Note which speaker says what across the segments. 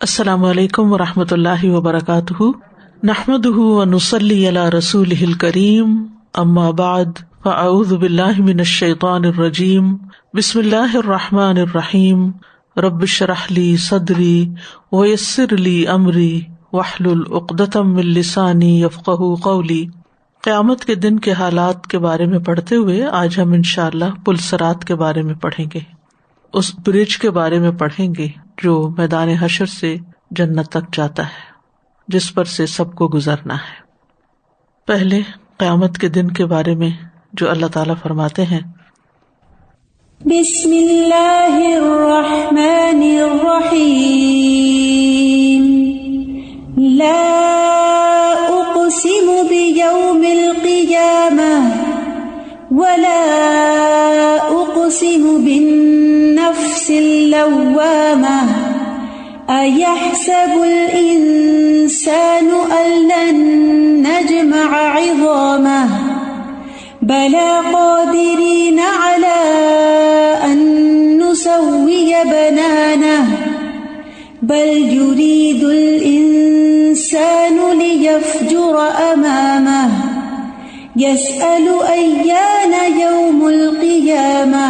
Speaker 1: السلام علیکم ورحمۃ اللہ وبرکاتہ، نحمدہ ونصلی علی رسولہ الکریم، اما بعد فاعوذ باللہ من الشیطان الرجیم، بسم اللہ الرحمن الرحیم، رب اشرح لی صدری ویسر لی امری واحلل عقدۃ من لسانی یفقہوا قولی۔ قیامت کے دن کے حالات کے بارے میں پڑھتے ہوئے آج ہم انشاءاللہ پل صراط کے بارے میں پڑھیں گے، اس برج کے بارے میں پڑھیں گے جو میدان حشر سے جنت تک جاتا ہے، جس پر سے سب کو گزرنا ہے۔ پہلے قیامت کے دن کے بارے میں جو اللہ تعالیٰ فرماتے ہیں،
Speaker 2: بسم اللہ الرحمن الرحیم، لا اقسم بیوم القیامہ ولا اقسم بالنفس اللوامہ، ایحسب الانسان ان لن نجمع عظامہ، بلی قادرین علی ان نسوی بنانہ، بل یرید الانسان لیفجر امامہ، یسأل ایان یوم القیامہ،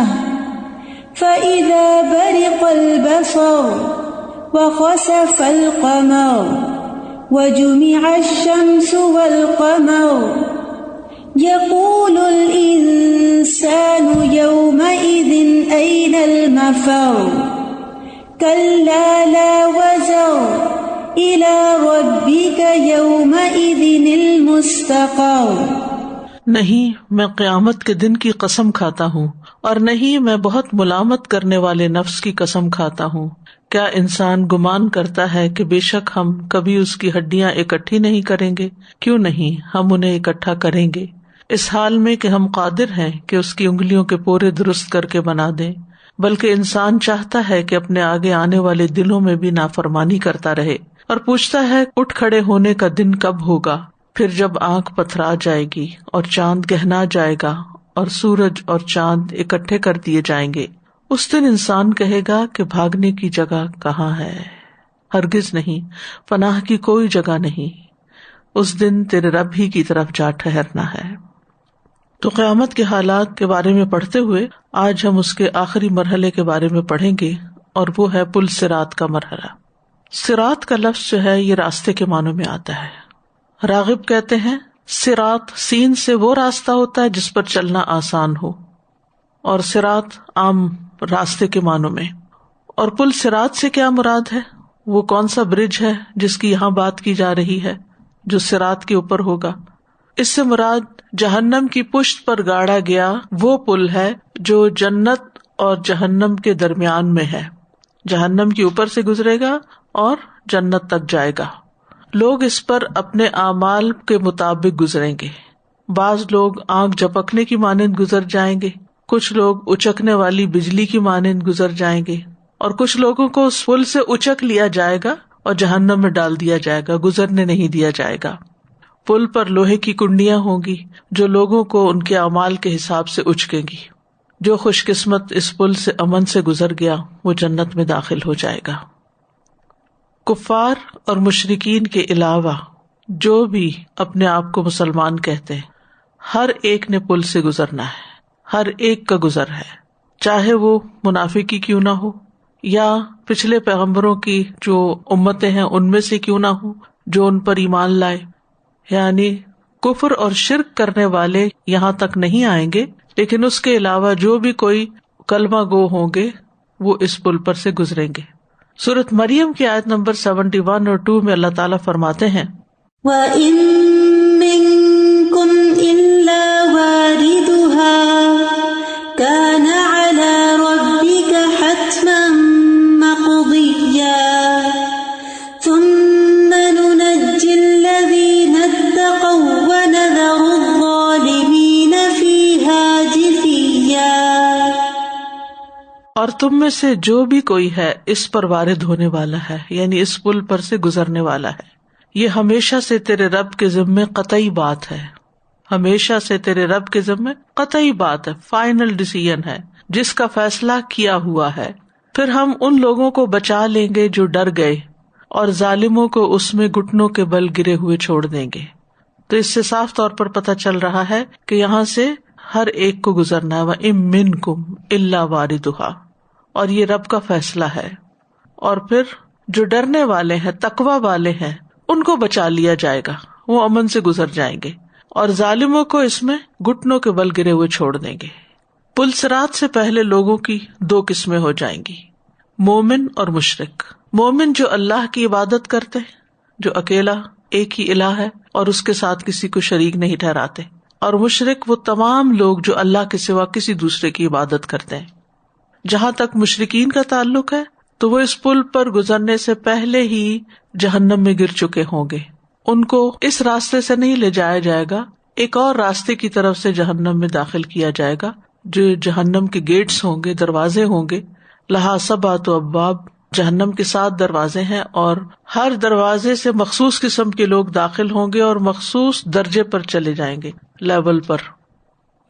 Speaker 2: فإذا برق البصر وخسف القمر وجمع الشمس والقمر، يقول الإنسان يومئذ أين المفر، كلا لا وزر إلى ربك يومئذ المستقر۔
Speaker 1: نہیں میں قیامت کے دن کی قسم کھاتا ہوں، اور نہیں میں بہت ملامت کرنے والے نفس کی قسم کھاتا ہوں۔ کیا انسان گمان کرتا ہے کہ بے شک ہم کبھی اس کی ہڈیاں اکٹھی نہیں کریں گے؟ کیوں نہیں، ہم انہیں اکٹھا کریں گے، اس حال میں کہ ہم قادر ہیں کہ اس کی انگلیوں کے پورے درست کر کے بنا دیں۔ بلکہ انسان چاہتا ہے کہ اپنے آگے آنے والے دنوں میں بھی نافرمانی کرتا رہے، اور پوچھتا ہے اٹھ کھڑے ہونے کا دن کب ہوگا۔ پھر جب آنکھ پتھرا جائے گی اور چاند گہنا جائے گا اور سورج اور چاند اکٹھے کر دیے جائیں گے، اس دن انسان کہے گا کہ بھاگنے کی جگہ کہاں ہے؟ ہرگز نہیں، پناہ کی کوئی جگہ نہیں، اس دن تیرے رب ہی کی طرف جا ٹھہرنا ہے۔ تو قیامت کے حالات کے بارے میں پڑھتے ہوئے آج ہم اس کے آخری مرحلے کے بارے میں پڑھیں گے، اور وہ ہے پل صراط کا مرحلہ۔ صراط کا لفظ جو ہے یہ راستے کے معنوں میں آتا ہے۔ راغب کہتے ہیں صراط سین سے وہ راستہ ہوتا ہے جس پر چلنا آسان ہو، اور صراط عام راستے کے معنوں میں۔ اور پل صراط سے کیا مراد ہے؟ وہ کون سا برج ہے جس کی یہاں بات کی جا رہی ہے جو صراط کے اوپر ہوگا؟ اس سے مراد جہنم کی پشت پر گاڑا گیا وہ پل ہے جو جنت اور جہنم کے درمیان میں ہے، جہنم کے اوپر سے گزرے گا اور جنت تک جائے گا۔ لوگ اس پر اپنے اعمال کے مطابق گزریں گے، بعض لوگ آنکھ جھپکنے کی مانند گزر جائیں گے، کچھ لوگ اچکنے والی بجلی کی مانند گزر جائیں گے، اور کچھ لوگوں کو اس پل سے اچک لیا جائے گا اور جہنم میں ڈال دیا جائے گا، گزرنے نہیں دیا جائے گا۔ پل پر لوہے کی کنڈیاں ہوں گی جو لوگوں کو ان کے اعمال کے حساب سے اچکیں گی۔ جو خوش قسمت اس پل سے امن سے گزر گیا وہ جنت میں داخل ہو جائے گا۔ کفار اور مشرکین کے علاوہ جو بھی اپنے آپ کو مسلمان کہتے ہیں، ہر ایک نے پل سے گزرنا ہے، ہر ایک کا گزر ہے، چاہے وہ منافقی کیوں نہ ہو یا پچھلے پیغمبروں کی جو امتیں ہیں ان میں سے کیوں نہ ہو جو ان پر ایمان لائے۔ یعنی کفر اور شرک کرنے والے یہاں تک نہیں آئیں گے، لیکن اس کے علاوہ جو بھی کوئی کلمہ گو ہوں گے وہ اس پل پر سے گزریں گے۔ سورۃ مریم کی آیت نمبر 71 اور 2 میں اللہ تعالیٰ فرماتے ہیں،
Speaker 2: وَإِن مِّنكُمْ إِلَّا وَارِدُهَا كَانَ عَلَى رَبِّكَ حَتْمًا مَّقْضِيًّا ثُمَّ نُنَجِّي الَّذِينَ اتَّقَوْا وَنَذَرُ الظَّالِمِينَ فِيهَا جِثِيًّا۔
Speaker 1: اور تم میں سے جو بھی کوئی ہے اس پر وارد ہونے والا ہے، یعنی اس پل پر سے گزرنے والا ہے، یہ ہمیشہ سے تیرے رب کے ذمے قطعی بات ہے، ہمیشہ سے تیرے رب کے ذمے قطعی بات ہے، فائنل ڈیسیژن ہے جس کا فیصلہ کیا ہوا ہے۔ پھر ہم ان لوگوں کو بچا لیں گے جو ڈر گئے، اور ظالموں کو اس میں گھٹنوں کے بل گرے ہوئے چھوڑ دیں گے. تو اس سے صاف طور پر پتہ چل رہا ہے کہ یہاں سے ہر ایک کو گزرنا ہے. وَإِن مِّنكُمْ إِلَّا وَارِدُهَا، اور یہ رب کا فیصلہ ہے. اور پھر جو ڈرنے والے ہیں، تقوی والے ہیں، ان کو بچا لیا جائے گا، وہ امن سے گزر جائیں گے، اور ظالموں کو اس میں گھٹنوں کے بل گرے ہوئے چھوڑ دیں گے. پل صراط سے پہلے لوگوں کی دو قسمیں ہو جائیں گی، مومن اور مشرک. مومن جو اللہ کی عبادت کرتے، جو اکیلا ایک ہی الہ ہے اور اس کے ساتھ کسی کو شریک نہیں ٹھہراتے. اور مشرک وہ تمام لوگ جو اللہ کے سوا کسی دوسرے کی عبادت کرتے ہیں. جہاں تک مشرکین کا تعلق ہے تو وہ اس پل پر گزرنے سے پہلے ہی جہنم میں گر چکے ہوں گے. ان کو اس راستے سے نہیں لے جایا جائے گا، ایک اور راستے کی طرف سے جہنم میں داخل کیا جائے گا، جو جہنم کے گیٹس ہوں گے، دروازے ہوں گے. لہا سبعۃ ابواب، جہنم کے 7 دروازے ہیں، اور ہر دروازے سے مخصوص قسم کے لوگ داخل ہوں گے اور مخصوص درجے پر چلے جائیں گے، لیول پر.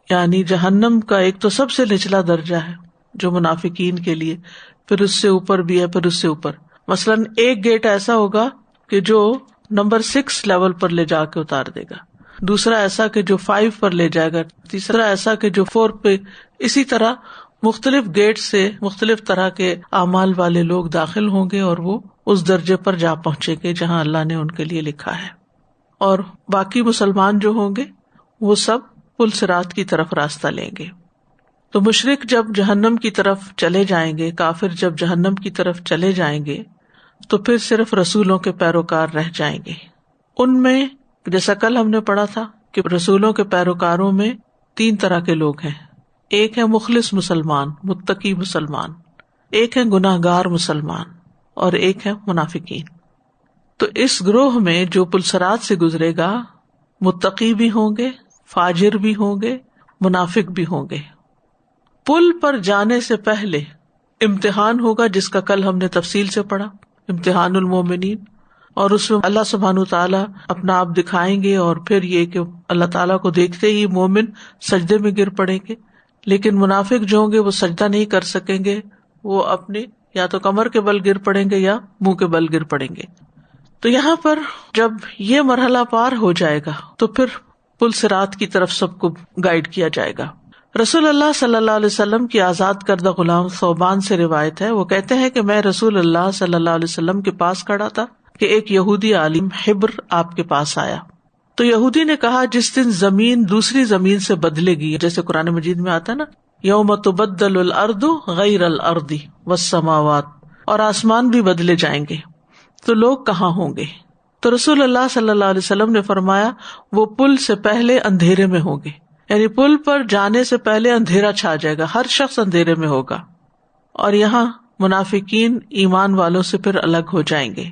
Speaker 1: یعنی جہنم کا ایک تو سب سے نچلا درجہ ہے جو منافقین کے لیے، پھر اس سے اوپر بھی ہے، پھر اس سے اوپر. مثلاً ایک گیٹ ایسا ہوگا کہ جو نمبر 6 لیول پر لے جا کے اتار دے گا، دوسرا ایسا کہ جو 5 پر لے جائے گا، تیسرا ایسا کہ جو 4 پہ. اسی طرح مختلف گیٹ سے مختلف طرح کے اعمال والے لوگ داخل ہوں گے اور وہ اس درجے پر جا پہنچیں گے جہاں اللہ نے ان کے لیے لکھا ہے. اور باقی مسلمان جو ہوں گے وہ سب پل صراط کی طرف راستہ لیں گے. تو مشرک جب جہنم کی طرف چلے جائیں گے، کافر جب جہنم کی طرف چلے جائیں گے، تو پھر صرف رسولوں کے پیروکار رہ جائیں گے. ان میں جیسا کل ہم نے پڑھا تھا کہ رسولوں کے پیروکاروں میں 3 طرح کے لوگ ہیں. ایک ہے مخلص مسلمان، متقی مسلمان، ایک ہے گناہ گار مسلمان، اور ایک ہے منافقین. تو اس گروہ میں جو پل صراط سے گزرے گا، متقی بھی ہوں گے، فاجر بھی ہوں گے، منافق بھی ہوں گے. پل پر جانے سے پہلے امتحان ہوگا، جس کا کل ہم نے تفصیل سے پڑھا، امتحان المومنین. اور اس میں اللہ سبحانہ تعالیٰ اپنا آپ دکھائیں گے، اور پھر یہ کہ اللہ تعالیٰ کو دیکھتے ہی مومن سجدے میں گر پڑیں گے. لیکن منافق جو ہوں گے وہ سجدہ نہیں کر سکیں گے، وہ اپنے یا تو کمر کے بل گر پڑیں گے یا منہ کے بل گر پڑیں گے. تو یہاں پر جب یہ مرحلہ پار ہو جائے گا تو پھر پل صراط کی طرف سب کو گائیڈ کیا جائے گا. رسول اللہ صلی اللہ علیہ وسلم کی آزاد کردہ غلام ثوبان سے روایت ہے، وہ کہتے ہیں کہ میں رسول اللہ صلی اللہ علیہ وسلم کے پاس کھڑا تھا کہ ایک یہودی عالم حبر آپ کے پاس آیا. تو یہودی نے کہا، جس دن زمین دوسری زمین سے بدلے گی، جیسے قرآن مجید میں آتا نا، یوم تبدل الارض غیر الارض والسماوات، اور آسمان بھی بدلے جائیں گے، تو لوگ کہاں ہوں گے؟ تو رسول اللہ صلی اللہ علیہ وسلم نے فرمایا، وہ پل سے پہلے اندھیرے میں ہوں گے. یعنی پل پر جانے سے پہلے اندھیرا چھا جائے گا، ہر شخص اندھیرے میں ہوگا. اور یہاں منافقین ایمان والوں سے پھر الگ ہو جائیں گے.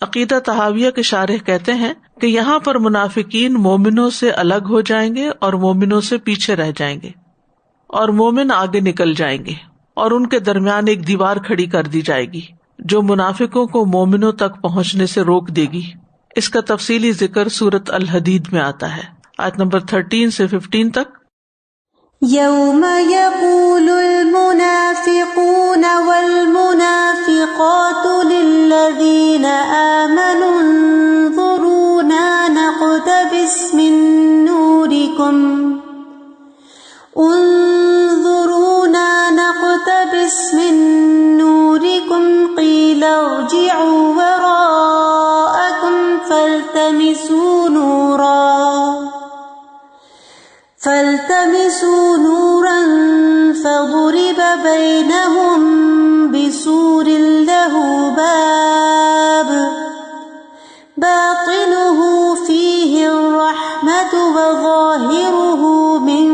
Speaker 1: عقیدہ طحاویہ کے شارح کہتے ہیں کہ یہاں پر منافقین مومنوں سے الگ ہو جائیں گے اور مومنوں سے پیچھے رہ جائیں گے، اور مومن آگے نکل جائیں گے، اور ان کے درمیان ایک دیوار کھڑی کر دی جائے گی جو منافقوں کو مومنوں تک پہنچنے سے روک دے گی. اس کا تفصیلی ذکر سورۃ الحدید میں آتا ہے، آیت نمبر 13 سے 15 تک.
Speaker 2: یوم یقول المنافقون والمنافقات للذین آمنوا انظرونا نقتبس من نورکم قیل ارجعوا وراءکم فالتمسوا نورا فضرب بینہم بسور لہ باب باطنہ فیہ الرحمۃ وظاہرہ من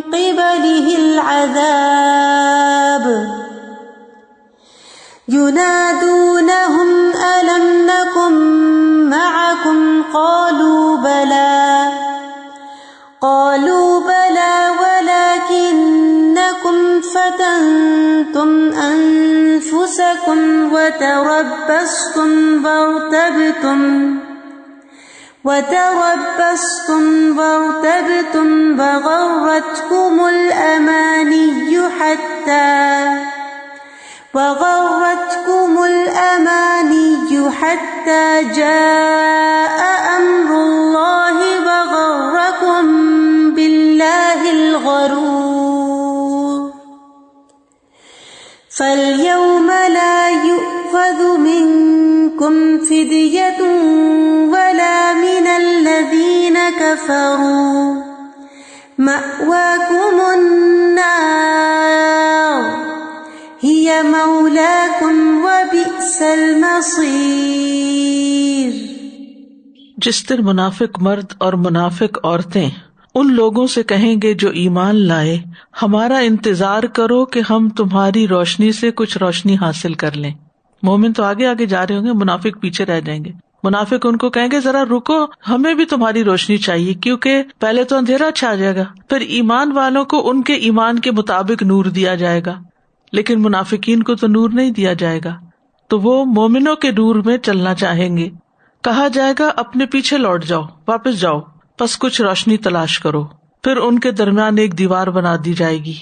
Speaker 2: قبلہ العذاب ینادونہم ألم نکن معکم قالوا بلى ولكنكم فتنتم أنفسكم وتربصتم وارتبتم وغرتكم الأماني حتى جاء أمر الله وغركم بالله الغرور فاليوم لا يؤخذ منكم فدية ولا من الذين كفروا مأواكم النار هي مولاكم وبئس المصير۔
Speaker 1: جس دن منافق مرد اور منافق عورتیں ان لوگوں سے کہیں گے جو ایمان لائے، ہمارا انتظار کرو کہ ہم تمہاری روشنی سے کچھ روشنی حاصل کر لیں۔ مومن تو آگے آگے جا رہے ہوں گے، منافق پیچھے رہ جائیں گے۔ منافق ان کو کہیں گے ذرا رکو، ہمیں بھی تمہاری روشنی چاہیے، کیونکہ پہلے تو اندھیرا چھا جائے گا، پھر ایمان والوں کو ان کے ایمان کے مطابق نور دیا جائے گا، لیکن منافقین کو تو نور نہیں دیا جائے گا، تو وہ مومنوں کے نور میں چلنا چاہیں گے۔ کہا جائے گا اپنے پیچھے لوٹ جاؤ، واپس جاؤ، پس کچھ روشنی تلاش کرو۔ پھر ان کے درمیان ایک دیوار بنا دی جائے گی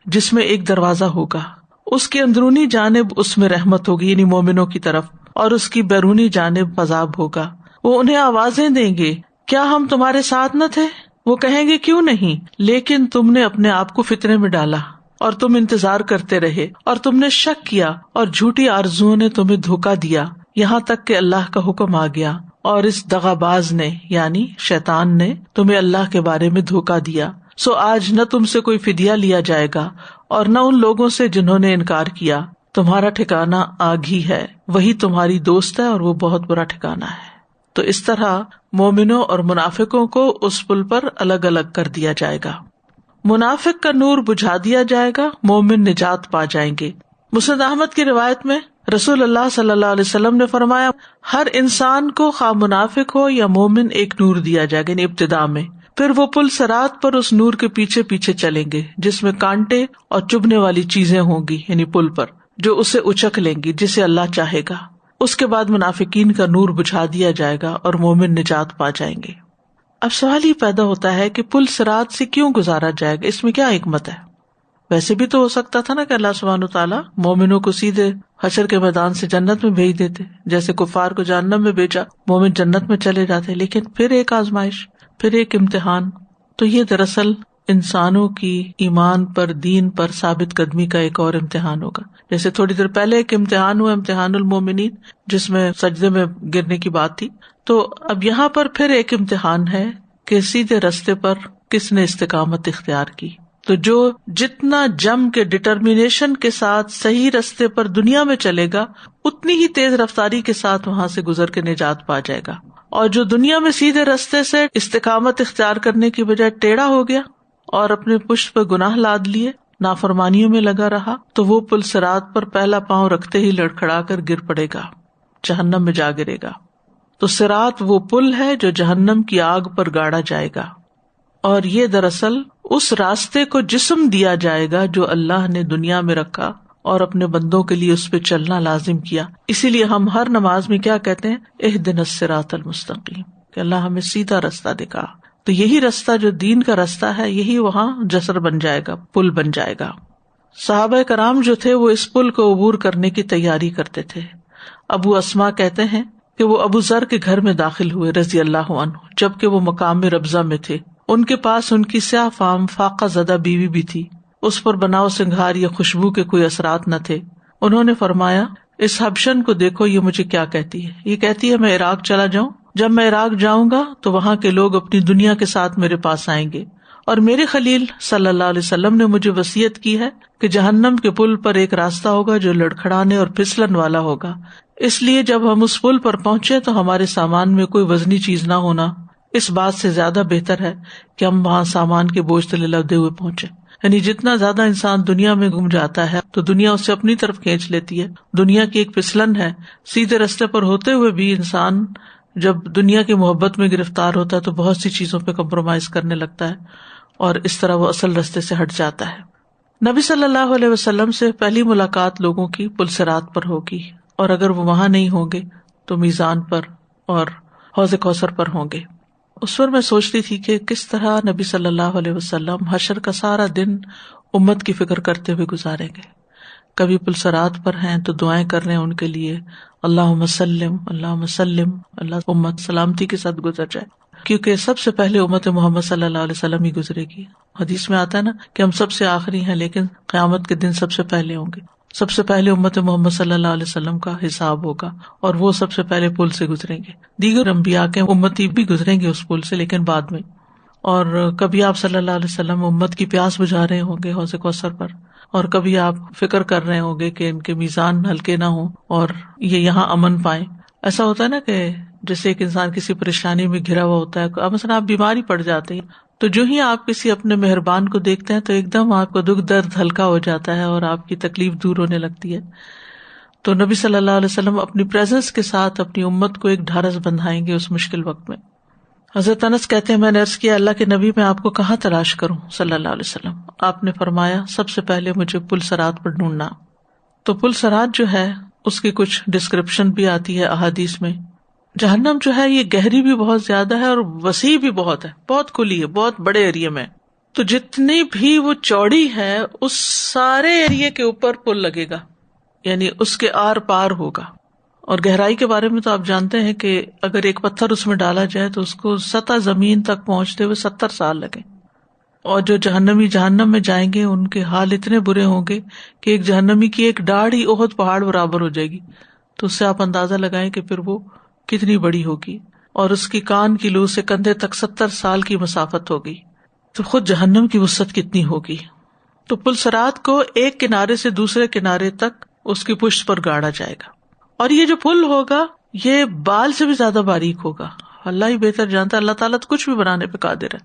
Speaker 1: جس میں ایک دروازہ ہوگا، اس کی اندرونی جانب اس میں رحمت ہوگی، یعنی مومنوں کی طرف، اور اس کی بیرونی جانب عذاب ہوگا۔ وہ انہیں آوازیں دیں گے، کیا ہم تمہارے ساتھ نہ تھے؟ وہ کہیں گے کیوں نہیں، لیکن تم نے اپنے آپ کو فتنے میں ڈالا اور تم انتظار کرتے رہے اور تم نے شک کیا اور جھوٹی آرزوؤں نے تمہیں دھوکا دیا، یہاں تک کہ اللہ کا حکم آ گیا اور اس دغاباز نے یعنی شیطان نے تمہیں اللہ کے بارے میں دھوکا دیا۔ سو آج نہ تم سے کوئی فدیہ لیا جائے گا اور نہ ان لوگوں سے جنہوں نے انکار کیا، تمہارا ٹھکانہ آگ ہی ہے، وہی تمہاری دوست ہے اور وہ بہت برا ٹھکانہ ہے۔ تو اس طرح مومنوں اور منافقوں کو اس پل پر الگ الگ کر دیا جائے گا۔ منافق کا نور بجھا دیا جائے گا، مومن نجات پا جائیں گے۔ مسند احمد کی روایت میں رسول اللہ صلی اللہ علیہ وسلم نے فرمایا، ہر انسان کو خواہ منافق ہو یا مومن ایک نور دیا جائے گا، یعنی ابتدا میں، پھر وہ پل صراط پر اس نور کے پیچھے پیچھے چلیں گے جس میں کانٹے اور چبھنے والی چیزیں ہوں گی، یعنی پل پر، جو اسے اچک لیں گی جسے اللہ چاہے گا۔ اس کے بعد منافقین کا نور بجھا دیا جائے گا اور مومن نجات پا جائیں گے۔ اب سوال ہی پیدا ہوتا ہے کہ پل صراط سے کیوں گزارا جائے گا، اس میں کیا حکمت ہے؟ ویسے بھی تو ہو سکتا تھا نا کہ اللہ سبحانہ تعالیٰ مومنوں کو سیدھے حشر کے میدان سے جنت میں بھیج دیتے، جیسے کفار کو جہنم میں بھیجا، مومن جنت میں چلے جاتے، لیکن پھر ایک آزمائش، پھر ایک امتحان۔ تو یہ دراصل انسانوں کی ایمان پر، دین پر ثابت قدمی کا ایک اور امتحان ہوگا۔ جیسے تھوڑی دیر پہلے ایک امتحان ہوا، امتحان المومنین، جس میں سجدے میں گرنے کی بات تھی، تو اب یہاں پر پھر ایک امتحان ہے کہ سیدھے رستے پر کس نے استقامت اختیار کی۔ تو جو جتنا جم کے ڈٹرمینیشن کے ساتھ صحیح رستے پر دنیا میں چلے گا، اتنی ہی تیز رفتاری کے ساتھ وہاں سے گزر کے نجات پا جائے گا، اور جو دنیا میں سیدھے رستے سے استقامت اختیار کرنے کی بجائے ٹیڑھا ہو گیا اور اپنے پشت پہ گناہ لاد لیے، نافرمانیوں میں لگا رہا، تو وہ پل صراط پر پہلا پاؤں رکھتے ہی لڑکھڑا کر گر پڑے گا، جہنم میں جا گرے گا۔ تو صراط وہ پل ہے جو جہنم کی آگ پر گاڑا جائے گا، اور یہ دراصل اس راستے کو جسم دیا جائے گا جو اللہ نے دنیا میں رکھا اور اپنے بندوں کے لیے اس پہ چلنا لازم کیا۔ اسی لیے ہم ہر نماز میں کیا کہتے ہیں؟ اہدنا الصراط المستقیم، کہ اللہ ہمیں سیدھا رستہ دکھا۔ تو یہی رستہ جو دین کا رستہ ہے، یہی وہاں جسر بن جائے گا، پل بن جائے گا۔ صحابہ کرام جو تھے وہ اس پل کو عبور کرنے کی تیاری کرتے تھے۔ ابو اسما کہتے ہیں کہ وہ ابو ذر کے گھر میں داخل ہوئے رضی اللہ عنہ، جبکہ وہ مقام ربضہ میں تھے۔ ان کے پاس ان کی سیاہ فام فاقہ زدہ بیوی بھی تھی، اس پر بناؤ سنگھار یا خوشبو کے کوئی اثرات نہ تھے۔ انہوں نے فرمایا، اس حبشن کو دیکھو، یہ مجھے کیا کہتی ہے؟ یہ کہتی ہے میں عراق چلا جاؤں، جب میں عراق جاؤں گا تو وہاں کے لوگ اپنی دنیا کے ساتھ میرے پاس آئیں گے، اور میرے خلیل صلی اللہ علیہ وسلم نے مجھے وصیت کی ہے کہ جہنم کے پل پر ایک راستہ ہوگا جو لڑکھڑانے اور پھسلن والا ہوگا، اس لیے جب ہم اس پل پر پہنچے تو ہمارے سامان میں کوئی وزنی چیز نہ ہونا، اس بات سے زیادہ بہتر ہے کہ ہم وہاں سامان کے بوجھ تلے لدے ہوئے پہنچے۔ یعنی جتنا زیادہ انسان دنیا میں گم جاتا ہے تو دنیا اسے اپنی طرف کھینچ لیتی ہے، دنیا کی ایک پھسلن ہے۔ سیدھے راستے پر ہوتے ہوئے بھی انسان جب دنیا کی محبت میں گرفتار ہوتا ہے تو بہت سی چیزوں پہ کمپرومائز کرنے لگتا ہے، اور اس طرح وہ اصل راستے سے ہٹ جاتا ہے۔ نبی صلی اللہ علیہ وسلم سے پہلی ملاقات لوگوں کی پل صراط پر ہوگی، اور اگر وہ وہاں نہیں ہوں گے تو میزان پر اور حوض کوثر پر ہوں گے۔ اس پر میں سوچتی تھی کہ کس طرح نبی صلی اللہ علیہ وسلم حشر کا سارا دن امت کی فکر کرتے ہوئے گزاریں گے، کبھی پلسرات پر ہیں تو دعائیں کر رہے ہیں ان کے لیے، اللہم سلم اللہم سلم، اللہ امت سلامتی کے ساتھ گزر جائے، کیونکہ سب سے پہلے امت محمد صلی اللہ علیہ وسلم ہی گزرے گی. حدیث میں آتا ہے نا کہ ہم سب سے آخری ہیں لیکن قیامت کے دن سب سے پہلے ہوں گے. سب سے پہلے امت محمد صلی اللہ علیہ وسلم کا حساب ہوگا اور وہ سب سے پہلے پل سے گزریں گے. دیگر انبیاء کے امتی بھی گزریں گے اس پل سے لیکن بعد میں. اور کبھی آپ صلی اللہ علیہ وسلم امت کی پیاس بجھا رہے ہوں گے حوض کوثر پر، اور کبھی آپ فکر کر رہے ہوں گے کہ ان کے میزان ہلکے نہ ہوں اور یہ یہاں امن پائیں. ایسا ہوتا ہے نا کہ جیسے ایک انسان کسی پریشانی میں گھرا ہوا ہوتا ہے، مثلا آپ بیماری پڑ جاتے ہیں تو جو ہی آپ کسی اپنے مہربان کو دیکھتے ہیں تو ایک دم آپ کو دکھ درد ہلکا ہو جاتا ہے اور آپ کی تکلیف دور ہونے لگتی ہے. تو نبی صلی اللہ علیہ وسلم اپنی پریزنس کے ساتھ اپنی امت کو ایک ڈھارس بندھائیں گے اس مشکل وقت میں. حضرت انس کہتے ہیں میں نے عرض کیا اللہ کے نبی میں آپ کو کہاں تلاش کروں صلی اللہ علیہ وسلم. آپ نے فرمایا سب سے پہلے مجھے پل صراط پر ڈھونڈنا. تو پل صراط جو ہے اس کی کچھ ڈسکرپشن بھی آتی ہے احادیث میں. جہنم جو ہے یہ گہری بھی بہت زیادہ ہے اور وسیع بھی بہت ہے، بہت کھلی ہے، بہت بڑے ایریا میں. تو جتنی بھی وہ چوڑی ہے اس سارے ایریا کے اوپر پل لگے گا، یعنی اس کے آر پار ہوگا. اور گہرائی کے بارے میں تو آپ جانتے ہیں کہ اگر ایک پتھر اس میں ڈالا جائے تو اس کو سطح زمین تک پہنچتے ہوئے 70 سال لگیں. اور جو جہنمی جہنم میں جائیں گے ان کے حال اتنے برے ہوں گے کہ ایک جہنمی کی ایک ڈاڑھ ہی احد پہاڑ برابر ہو جائے گی. تو اس سے آپ اندازہ لگائیں کہ پھر وہ کتنی بڑی ہوگی. اور اس کی کان کی لو سے کندھے تک 70 سال کی مسافت ہوگی. تو خود جہنم کی وسعت کتنی ہوگی. تو پل صراط کو ایک کنارے سے دوسرے کنارے تک اس کی پشت پر گاڑا جائے گا. اور یہ جو پل ہوگا یہ بال سے بھی زیادہ باریک ہوگا. اللہ ہی بہتر جانتا ہے، اللہ تعالیٰ تو کچھ بھی بنانے پہ قادر ہے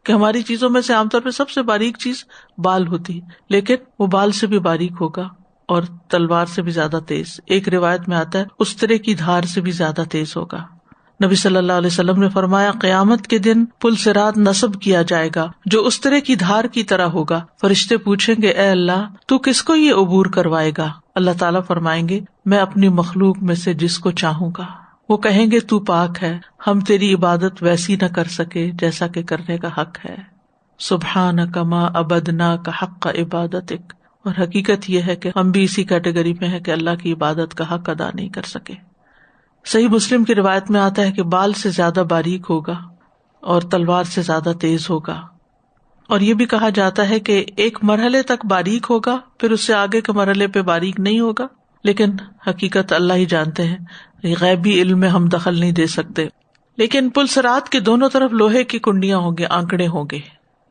Speaker 1: کہ ہماری چیزوں میں سے عام طور پہ سب سے باریک چیز بال ہوتی ہے، لیکن وہ بال سے بھی باریک ہوگا اور تلوار سے بھی زیادہ تیز. ایک روایت میں آتا ہے استرے کی دھار سے بھی زیادہ تیز ہوگا. نبی صلی اللہ علیہ وسلم نے فرمایا قیامت کے دن پل صراط نصب کیا جائے گا جو استرے کی دھار کی طرح ہوگا. فرشتے پوچھیں گے اے اللہ تو کس کو یہ عبور کروائے گا؟ اللہ تعالیٰ فرمائیں گے میں اپنی مخلوق میں سے جس کو چاہوں گا. وہ کہیں گے تو پاک ہے، ہم تیری عبادت ویسی نہ کر سکے جیسا کہ کرنے کا حق ہے. سبحانک ما عبدناک حق عبادتک. اور حقیقت یہ ہے کہ ہم بھی اسی کیٹیگری میں ہیں کہ اللہ کی عبادت کا حق ادا نہیں کر سکے. صحیح مسلم کی روایت میں آتا ہے کہ بال سے زیادہ باریک ہوگا اور تلوار سے زیادہ تیز ہوگا. اور یہ بھی کہا جاتا ہے کہ ایک مرحلے تک باریک ہوگا پھر اس سے آگے کے مرحلے پہ باریک نہیں ہوگا، لیکن حقیقت اللہ ہی جانتے ہیں، غیبی علم میں ہم دخل نہیں دے سکتے. لیکن پل صراط کے دونوں طرف لوہے کی کنڈیاں ہوں گے، آنکڑے ہوں گے،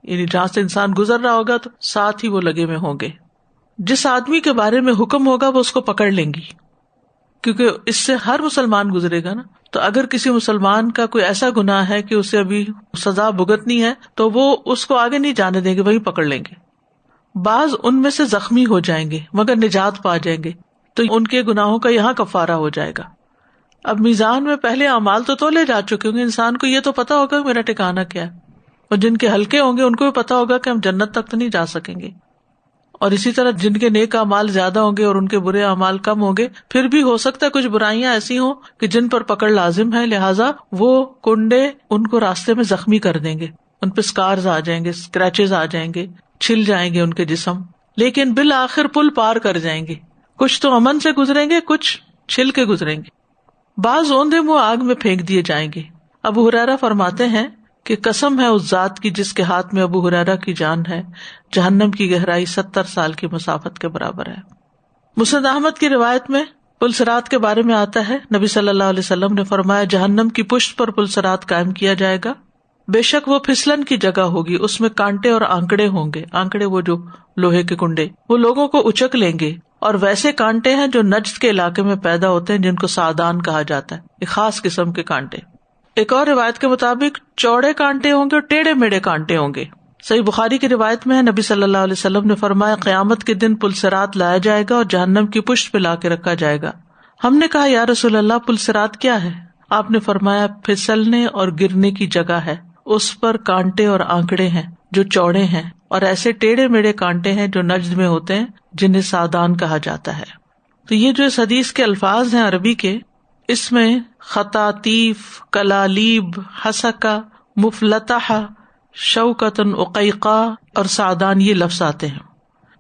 Speaker 1: یعنی جہاں سے انسان گزر رہا ہوگا تو ساتھ ہی وہ لگے ہوئے ہوں گے. جس آدمی کے بارے میں حکم ہوگا وہ اس کو پکڑ لیں گی، کیونکہ اس سے ہر مسلمان گزرے گا نا. تو اگر کسی مسلمان کا کوئی ایسا گناہ ہے کہ اسے ابھی سزا بھگتنی ہے تو وہ اس کو آگے نہیں جانے دیں گے، وہی پکڑ لیں گے. بعض ان میں سے زخمی ہو جائیں گے مگر نجات پا جائیں گے تو ان کے گناہوں کا یہاں کفارہ ہو جائے گا. اب میزان میں پہلے اعمال تو تولے جا چکے ہوں گے، انسان کو یہ تو پتا ہوگا میرا ٹھکانہ کیا ہے، اور جن کے ہلکے ہوں گے ان کو بھی پتا ہوگا کہ ہم جنت تک تو نہیں جا سکیں گے. اور اسی طرح جن کے نیک اعمال زیادہ ہوں گے اور ان کے برے اعمال کم ہوں گے، پھر بھی ہو سکتا ہے کچھ برائیاں ایسی ہوں کہ جن پر پکڑ لازم ہے، لہٰذا وہ کنڈے ان کو راستے میں زخمی کر دیں گے، ان پہ اسکارز آ جائیں گے، اسکریچز آ جائیں گے، چھل جائیں گے ان کے جسم. لیکن بالآخر پل پار کر جائیں گے. کچھ تو امن سے گزریں گے، کچھ چھل کے گزریں گے. بعض اوندے منہ آگ میں پھینک دیے جائیں گے. ابو ہریرہ فرماتے ہیں کہ قسم ہے اس ذات کی جس کے ہاتھ میں ابو ہریرہ کی جان ہے، جہنم کی گہرائی 70 سال کی مسافت کے برابر ہے. مسند احمد کی روایت میں پل صراط کے بارے میں آتا ہے نبی صلی اللہ علیہ وسلم نے فرمایا جہنم کی پشت پر پل صراط قائم کیا جائے گا، بے شک وہ پھسلن کی جگہ ہوگی، اس میں کانٹے اور آنکڑے ہوں گے. آنکڑے وہ جو لوہے کے کنڈے، وہ لوگوں کو اچک لیں گے. اور ویسے کانٹے ہیں جو نجد کے علاقے میں پیدا ہوتے ہیں جن کو سعدان کہا جاتا ہے، ایک خاص قسم کے کانٹے. ایک اور روایت کے مطابق چوڑے کانٹے ہوں گے اور ٹیڑھے میڑے کانٹے ہوں گے. صحیح بخاری کی روایت میں ہے نبی صلی اللہ علیہ وسلم نے فرمایا قیامت کے دن پل صراط لایا جائے گا اور جہنم کی پشت پہ لا کے رکھا جائے گا. ہم نے کہا یا رسول اللہ پل صراط کیا ہے؟ آپ نے فرمایا پھسلنے اور گرنے کی جگہ ہے، اس پر کانٹے اور آنکڑے ہیں جو چوڑے ہیں، اور ایسے ٹیڑھے میڑے کانٹے ہیں جو نجد میں ہوتے ہیں جنہیں سعدان کہا جاتا ہے. تو یہ جو اس حدیث کے الفاظ ہیں عربی کے، اس میں خطاطیف، کلالیب، حسکہ، مفلطہ، شوکتن، عقیقہ اور سعدان یہ لفظ آتے ہیں.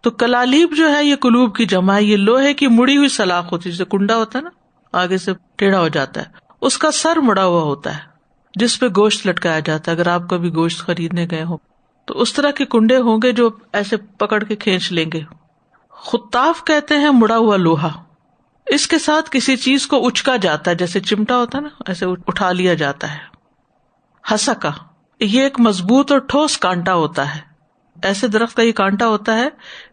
Speaker 1: تو کلالیب جو ہے یہ قلوب کی جمع ہے، یہ لوہے کی مڑی ہوئی سلاخ ہوتی ہے، جیسے کنڈا ہوتا ہے نا آگے سے ٹیڑھا ہو جاتا ہے، اس کا سر مڑا ہوا ہوتا ہے جس پہ گوشت لٹکایا جاتا ہے. اگر آپ کبھی گوشت خریدنے گئے ہو تو اس طرح کے کنڈے ہوں گے جو ایسے پکڑ کے کھینچ لیں گے. خطاف کہتے ہیں مڑا ہوا لوہا. اس کے ساتھ کسی چیز کو اچکا جاتا ہے، جیسے چمٹا ہوتا ہے نا ایسے اٹھا لیا جاتا ہے. ہسکا یہ ایک مضبوط اور ٹھوس کانٹا ہوتا ہے. ایسے درخت کا یہ کانٹا ہوتا ہے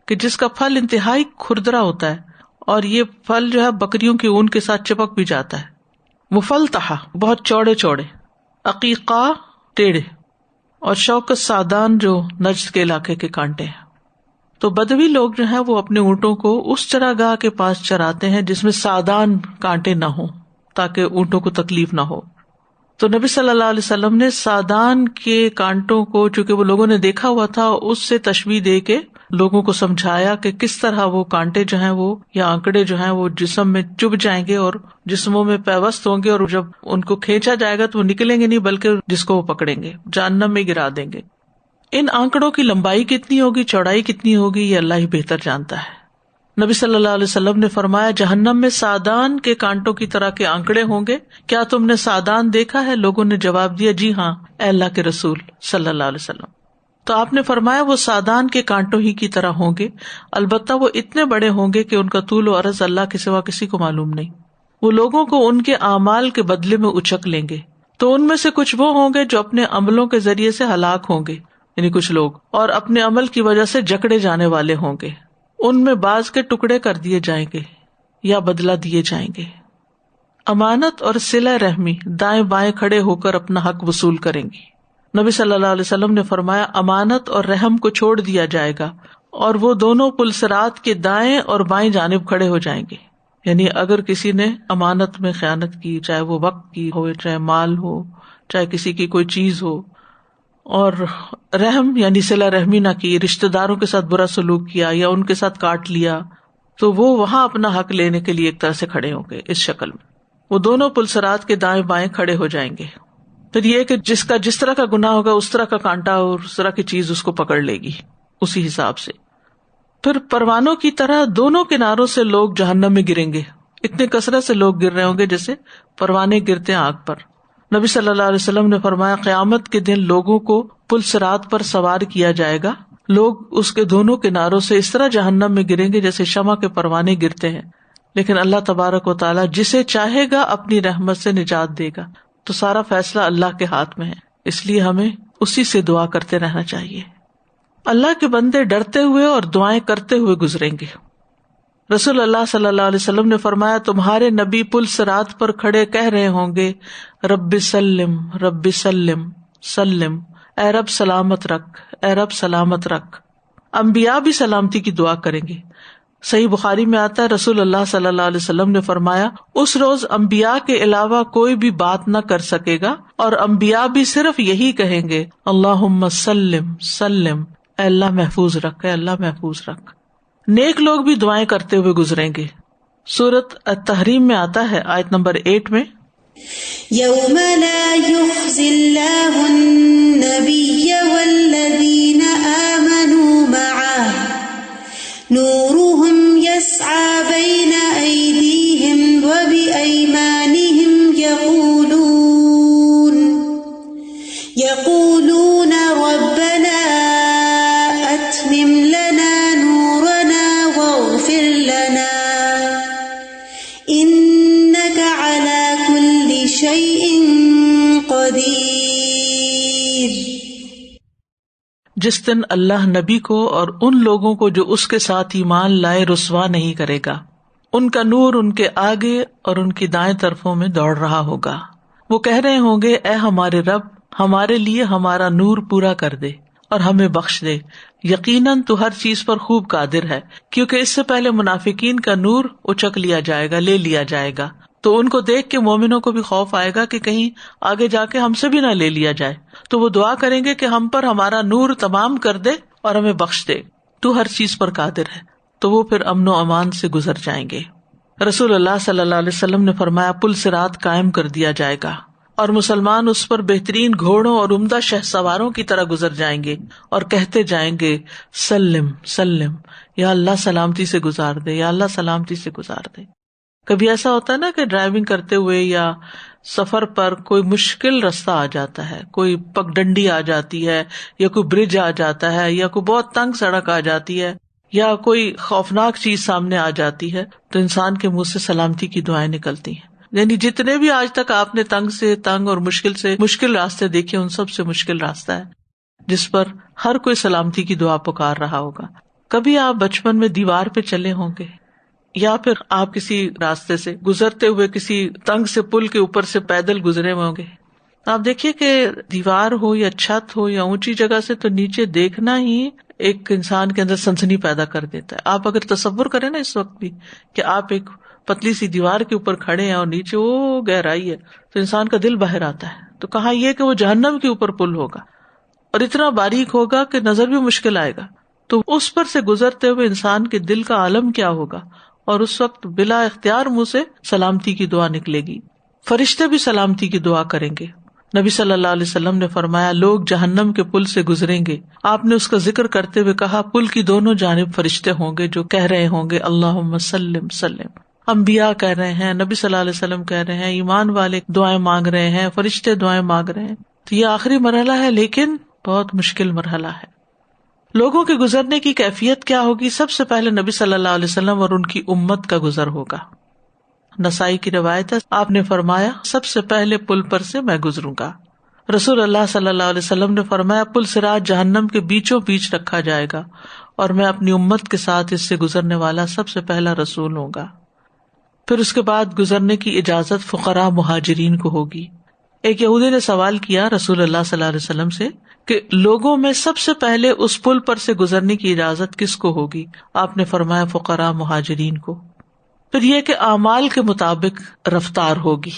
Speaker 1: کہ جس کا پھل انتہائی کھردرا ہوتا ہے اور یہ پھل جو ہے بکریوں کی اون کے ساتھ چپک بھی جاتا ہے. مفلتحا بہت چوڑے چوڑے. عقیقہ ٹیڑھے. اور شوکت سادان جو نجد کے علاقے کے کانٹے ہیں. تو بدوی لوگ جو ہیں وہ اپنے اونٹوں کو اس چراگاہ کے پاس چراتے ہیں جس میں سادان کانٹے نہ ہوں تاکہ اونٹوں کو تکلیف نہ ہو. تو نبی صلی اللہ علیہ وسلم نے سادان کے کانٹوں کو چونکہ وہ لوگوں نے دیکھا ہوا تھا اس سے تشبیہ دے کے لوگوں کو سمجھایا کہ کس طرح وہ کانٹے جو ہیں وہ یا آنکڑے جو ہیں وہ جسم میں چبھ جائیں گے اور جسموں میں پیوست ہوں گے اور جب ان کو کھینچا جائے گا تو وہ نکلیں گے نہیں بلکہ جس کو وہ پکڑیں گے جہنم میں گرا دیں گے. ان آنکڑوں کی لمبائی کتنی ہوگی، چوڑائی کتنی ہوگی، یہ اللہ ہی بہتر جانتا ہے. نبی صلی اللہ علیہ وسلم نے فرمایا جہنم میں سادان کے کانٹوں کی طرح کے آنکڑے ہوں گے، کیا تم نے سادان دیکھا ہے؟ لوگوں نے جواب دیا جی ہاں اے اللہ کے رسول صلی اللہ علیہ وسلم. تو آپ نے فرمایا وہ سادان کے کانٹوں ہی کی طرح ہوں گے، البتہ وہ اتنے بڑے ہوں گے کہ ان کا طول و عرض اللہ کے سوا کسی کو معلوم نہیں. وہ لوگوں کو ان کے اعمال کے بدلے میں اچک لیں گے. تو ان میں سے کچھ وہ ہوں گے جو اپنے عملوں کے ذریعے سے ہلاک ہوں گے، یعنی کچھ لوگ، اور اپنے عمل کی وجہ سے جکڑے جانے والے ہوں گے. ان میں بعض کے ٹکڑے کر دیے جائیں گے یا بدلہ دیے جائیں گے. امانت اور صلہ رحمی دائیں بائیں کھڑے ہو کر اپنا حق وصول کریں گی. نبی صلی اللہ علیہ وسلم نے فرمایا امانت اور رحم کو چھوڑ دیا جائے گا اور وہ دونوں پلسرات کے دائیں اور بائیں جانب کھڑے ہو جائیں گے. یعنی اگر کسی نے امانت میں خیانت کی، چاہے وہ وقت کی ہو، چاہے مال ہو، چاہے کسی کی کوئی چیز ہو، اور رحم یعنی صلہ رحمی نہ کی، رشتہ داروں کے ساتھ برا سلوک کیا یا ان کے ساتھ کاٹ لیا، تو وہ وہاں اپنا حق لینے کے لیے ایک طرح سے کھڑے ہوں گے. اس شکل میں وہ دونوں پلسرات کے دائیں بائیں کھڑے ہو جائیں گے. پھر یہ کہ جس کا جس طرح کا گناہ ہوگا اس طرح کا کانٹا اور اس طرح کی چیز اس کو پکڑ لے گی اسی حساب سے. پھر پروانوں کی طرح دونوں کناروں سے لوگ جہنم میں گریں گے. اتنے کثرت سے لوگ گر رہے ہوں گے جیسے پروانے گرتے ہیں آگ پر. نبی صلی اللہ علیہ وسلم نے فرمایا قیامت کے دن لوگوں کو پل صراط پر سوار کیا جائے گا. لوگ اس کے دونوں کناروں سے اس طرح جہنم میں گریں گے جیسے شمع کے پروانے گرتے ہیں. لیکن اللہ تبارک و تعالیٰ جسے چاہے گا اپنی رحمت سے نجات دے گا. تو سارا فیصلہ اللہ کے ہاتھ میں ہے، اس لیے ہمیں اسی سے دعا کرتے رہنا چاہیے. اللہ کے بندے ڈرتے ہوئے اور دعائیں کرتے ہوئے گزریں گے. رسول اللہ صلی اللہ علیہ وسلم نے فرمایا تمہارے نبی پل صراط پر کھڑے کہہ رہے ہوں گے رب سلم رب سلم سلم، اے رب سلامت رکھ، اے رب سلامت رکھ. انبیاء بھی سلامتی کی دعا کریں گے. صحیح بخاری میں آتا ہے رسول اللہ صلی اللہ علیہ وسلم نے فرمایا اس روز انبیاء کے علاوہ کوئی بھی بات نہ کر سکے گا اور انبیاء بھی صرف یہی کہیں گے اللہم سلم سلم، اے اللہ محفوظ رکھ، اے اللہ محفوظ رکھ. نیک لوگ بھی دعائیں کرتے ہوئے گزریں گے. سورۃ التحریم میں آتا ہے آیت نمبر 8 میں
Speaker 2: یوم لا یخزی اللہ النبی والذین آمنوا معه نورهم يسعى بين أيديهم وبأيمانهم يقولون ربنا أتمم لنا نورنا واغفر لنا إنك على كل شيء قدير.
Speaker 1: جس دن اللہ نبی کو اور ان لوگوں کو جو اس کے ساتھ ایمان لائے رسوا نہیں کرے گا. ان کا نور ان کے آگے اور ان کی دائیں طرفوں میں دوڑ رہا ہوگا. وہ کہہ رہے ہوں گے اے ہمارے رب ہمارے لیے ہمارا نور پورا کر دے اور ہمیں بخش دے، یقیناً تو ہر چیز پر خوب قادر ہے. کیونکہ اس سے پہلے منافقین کا نور اچک لیا جائے گا، لے لیا جائے گا. تو ان کو دیکھ کے مومنوں کو بھی خوف آئے گا کہ کہیں آگے جا کے ہم سے بھی نہ لے لیا جائے. تو وہ دعا کریں گے کہ ہم پر ہمارا نور تمام کر دے اور ہمیں بخش دے، تو ہر چیز پر قادر ہے. تو وہ پھر امن و امان سے گزر جائیں گے. رسول اللہ صلی اللہ علیہ وسلم نے فرمایا پل صراط قائم کر دیا جائے گا اور مسلمان اس پر بہترین گھوڑوں اور عمدہ شہسواروں کی طرح گزر جائیں گے اور کہتے جائیں گے سلم سلم، یا اللہ سلامتی سے گزار دے، یا اللہ سلامتی سے گزار دے۔ کبھی ایسا ہوتا ہے نا کہ ڈرائیونگ کرتے ہوئے یا سفر پر کوئی مشکل راستہ آ جاتا ہے، کوئی پگڈنڈی آ جاتی ہے، یا کوئی برج آ جاتا ہے، یا کوئی بہت تنگ سڑک آ جاتی ہے، یا کوئی خوفناک چیز سامنے آ جاتی ہے، تو انسان کے منہ سے سلامتی کی دعائیں نکلتی ہیں۔ یعنی جتنے بھی آج تک آپ نے تنگ سے تنگ اور مشکل سے مشکل راستے دیکھے، ان سب سے مشکل راستہ ہے جس پر ہر کوئی سلامتی کی دعا پکار رہا ہوگا۔ کبھی آپ بچپن میں دیوار پہ چلے ہوں گے، یا پھر آپ کسی راستے سے گزرتے ہوئے کسی تنگ سے پل کے اوپر سے پیدل گزرے ہوں گے۔ آپ دیکھیے کہ دیوار ہو یا چھت ہو یا اونچی جگہ سے تو نیچے دیکھنا ہی ایک انسان کے اندر سنسنی پیدا کر دیتا ہے۔ آپ اگر تصور کریں نا اس وقت بھی کہ آپ ایک پتلی سی دیوار کے اوپر کھڑے ہیں اور نیچے وہ گہرائی ہے، تو انسان کا دل باہر آتا ہے۔ تو کہاں یہ کہ وہ جہنم کے اوپر پل ہوگا اور اتنا باریک ہوگا کہ نظر بھی مشکل آئے گا، تو اس پر سے گزرتے ہوئے انسان کے دل کا عالم کیا ہوگا، اور اس وقت بلا اختیار منہ سے سلامتی کی دعا نکلے گی۔ فرشتے بھی سلامتی کی دعا کریں گے۔ نبی صلی اللہ علیہ وسلم نے فرمایا لوگ جہنم کے پل سے گزریں گے، آپ نے اس کا ذکر کرتے ہوئے کہا پل کی دونوں جانب فرشتے ہوں گے جو کہہ رہے ہوں گے اللہم سلم سلم۔ انبیاء کہہ رہے ہیں، نبی صلی اللہ علیہ وسلم کہہ رہے ہیں، ایمان والے دعائیں مانگ رہے ہیں، فرشتے دعائیں مانگ رہے ہیں۔ تو یہ آخری مرحلہ ہے، لیکن بہت مشکل مرحلہ ہے۔ لوگوں کے گزرنے کی کیفیت کیا ہوگی؟ سب سے پہلے نبی صلی اللہ علیہ وسلم اور ان کی امت کا گزر ہوگا۔ نسائی کی روایت ہے، آپ نے فرمایا سب سے پہلے پل پر سے میں گزروں گا۔ رسول اللہ صلی اللہ علیہ وسلم نے فرمایا پل صراط جہنم کے بیچوں بیچ رکھا جائے گا اور میں اپنی امت کے ساتھ اس سے گزرنے والا سب سے پہلا رسول ہوں گا۔ پھر اس کے بعد گزرنے کی اجازت فقراء مہاجرین کو ہوگی۔ ایک یہودی نے سوال کیا رسول اللہ صلی اللہ علیہ وسلم سے کہ لوگوں میں سب سے پہلے اس پل پر سے گزرنے کی اجازت کس کو ہوگی؟ آپ نے فرمایا فقراء مہاجرین کو۔ پھر یہ کہ اعمال کے مطابق رفتار ہوگی،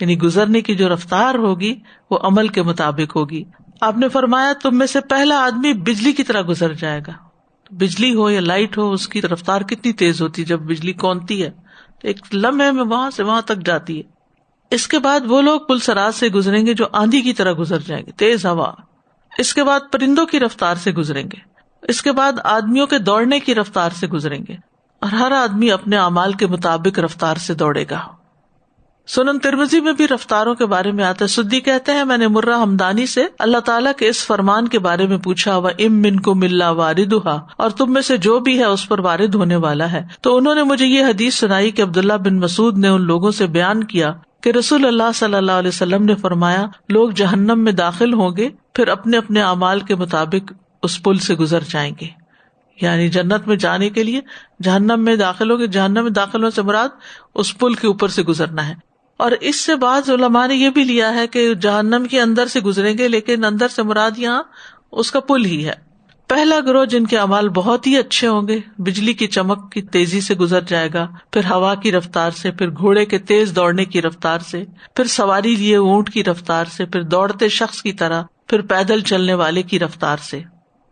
Speaker 1: یعنی گزرنے کی جو رفتار ہوگی وہ عمل کے مطابق ہوگی۔ آپ نے فرمایا تم میں سے پہلا آدمی بجلی کی طرح گزر جائے گا۔ بجلی ہو یا لائٹ ہو، اس کی رفتار کتنی تیز ہوتی ہے جب بجلی کونتی ہے، ایک لمحے میں وہاں سے وہاں تک جاتی ہے۔ اس کے بعد وہ لوگ پل صراط سے گزریں گے جو آندھی کی طرح گزر جائیں گے، تیز ہوا۔ اس کے بعد پرندوں کی رفتار سے گزریں گے۔ اس کے بعد آدمیوں کے دوڑنے کی رفتار سے گزریں گے، اور ہر آدمی اپنے اعمال کے مطابق رفتار سے دوڑے گا۔ سنن ترمذی میں بھی رفتاروں کے بارے میں آتا ہے۔ سدی کہتے ہیں میں نے مرہ ہمدانی سے اللہ تعالیٰ کے اس فرمان کے بارے میں پوچھا وَإِن مِّنكُمْ إِلَّا وَارِدُهَا، اور تم میں سے جو بھی ہے اس پر وارد ہونے والا ہے۔ تو انہوں نے مجھے یہ حدیث سنائی کہ عبداللہ بن مسعود نے ان لوگوں سے بیان کیا کہ رسول اللہ صلی اللہ علیہ وسلم نے فرمایا لوگ جہنم میں داخل ہوں گے، پھر اپنے اپنے اعمال کے مطابق اس پل سے گزر جائیں گے۔ یعنی جنت میں جانے کے لیے جہنم میں داخل ہوں گے، جہنم میں داخل ہونے سے مراد اس پل کے اوپر سے گزرنا ہے۔ اور اس سے بعض علماء نے یہ بھی لیا ہے کہ جہنم کے اندر سے گزریں گے، لیکن اندر سے مراد یہاں اس کا پل ہی ہے۔ پہلا گروہ جن کے اعمال بہت ہی اچھے ہوں گے، بجلی کی چمک کی تیزی سے گزر جائے گا، پھر ہوا کی رفتار سے، پھر گھوڑے کے تیز دوڑنے کی رفتار سے، پھر سواری لیے اونٹ کی رفتار سے، پھر دوڑتے شخص کی طرح، پھر پیدل چلنے والے کی رفتار سے۔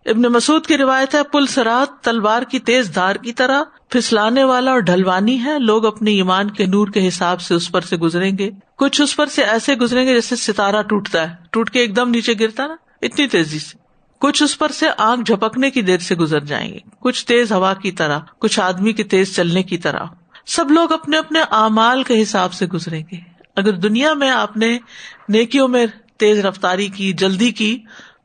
Speaker 1: ابن مسعود کی روایت ہے پل صراط تلوار کی تیز دھار کی طرح پھسلانے والا اور ڈھلوانی ہے، لوگ اپنے ایمان کے نور کے حساب سے اس پر سے گزریں گے۔ کچھ اس پر سے ایسے گزریں گے جیسے ستارہ ٹوٹتا ہے، ٹوٹ کے ایک دم نیچے گرتا نا، اتنی تیزی سے۔ کچھ اس پر سے آنکھ جھپکنے کی دیر سے گزر جائیں گے، کچھ تیز ہوا کی طرح، کچھ آدمی کے تیز چلنے کی طرح۔ سب لوگ اپنے اپنے اعمال کے حساب سے گزریں گے۔ اگر دنیا میں آپ نے نیکیوں میں تیز رفتاری کی، جلدی کی،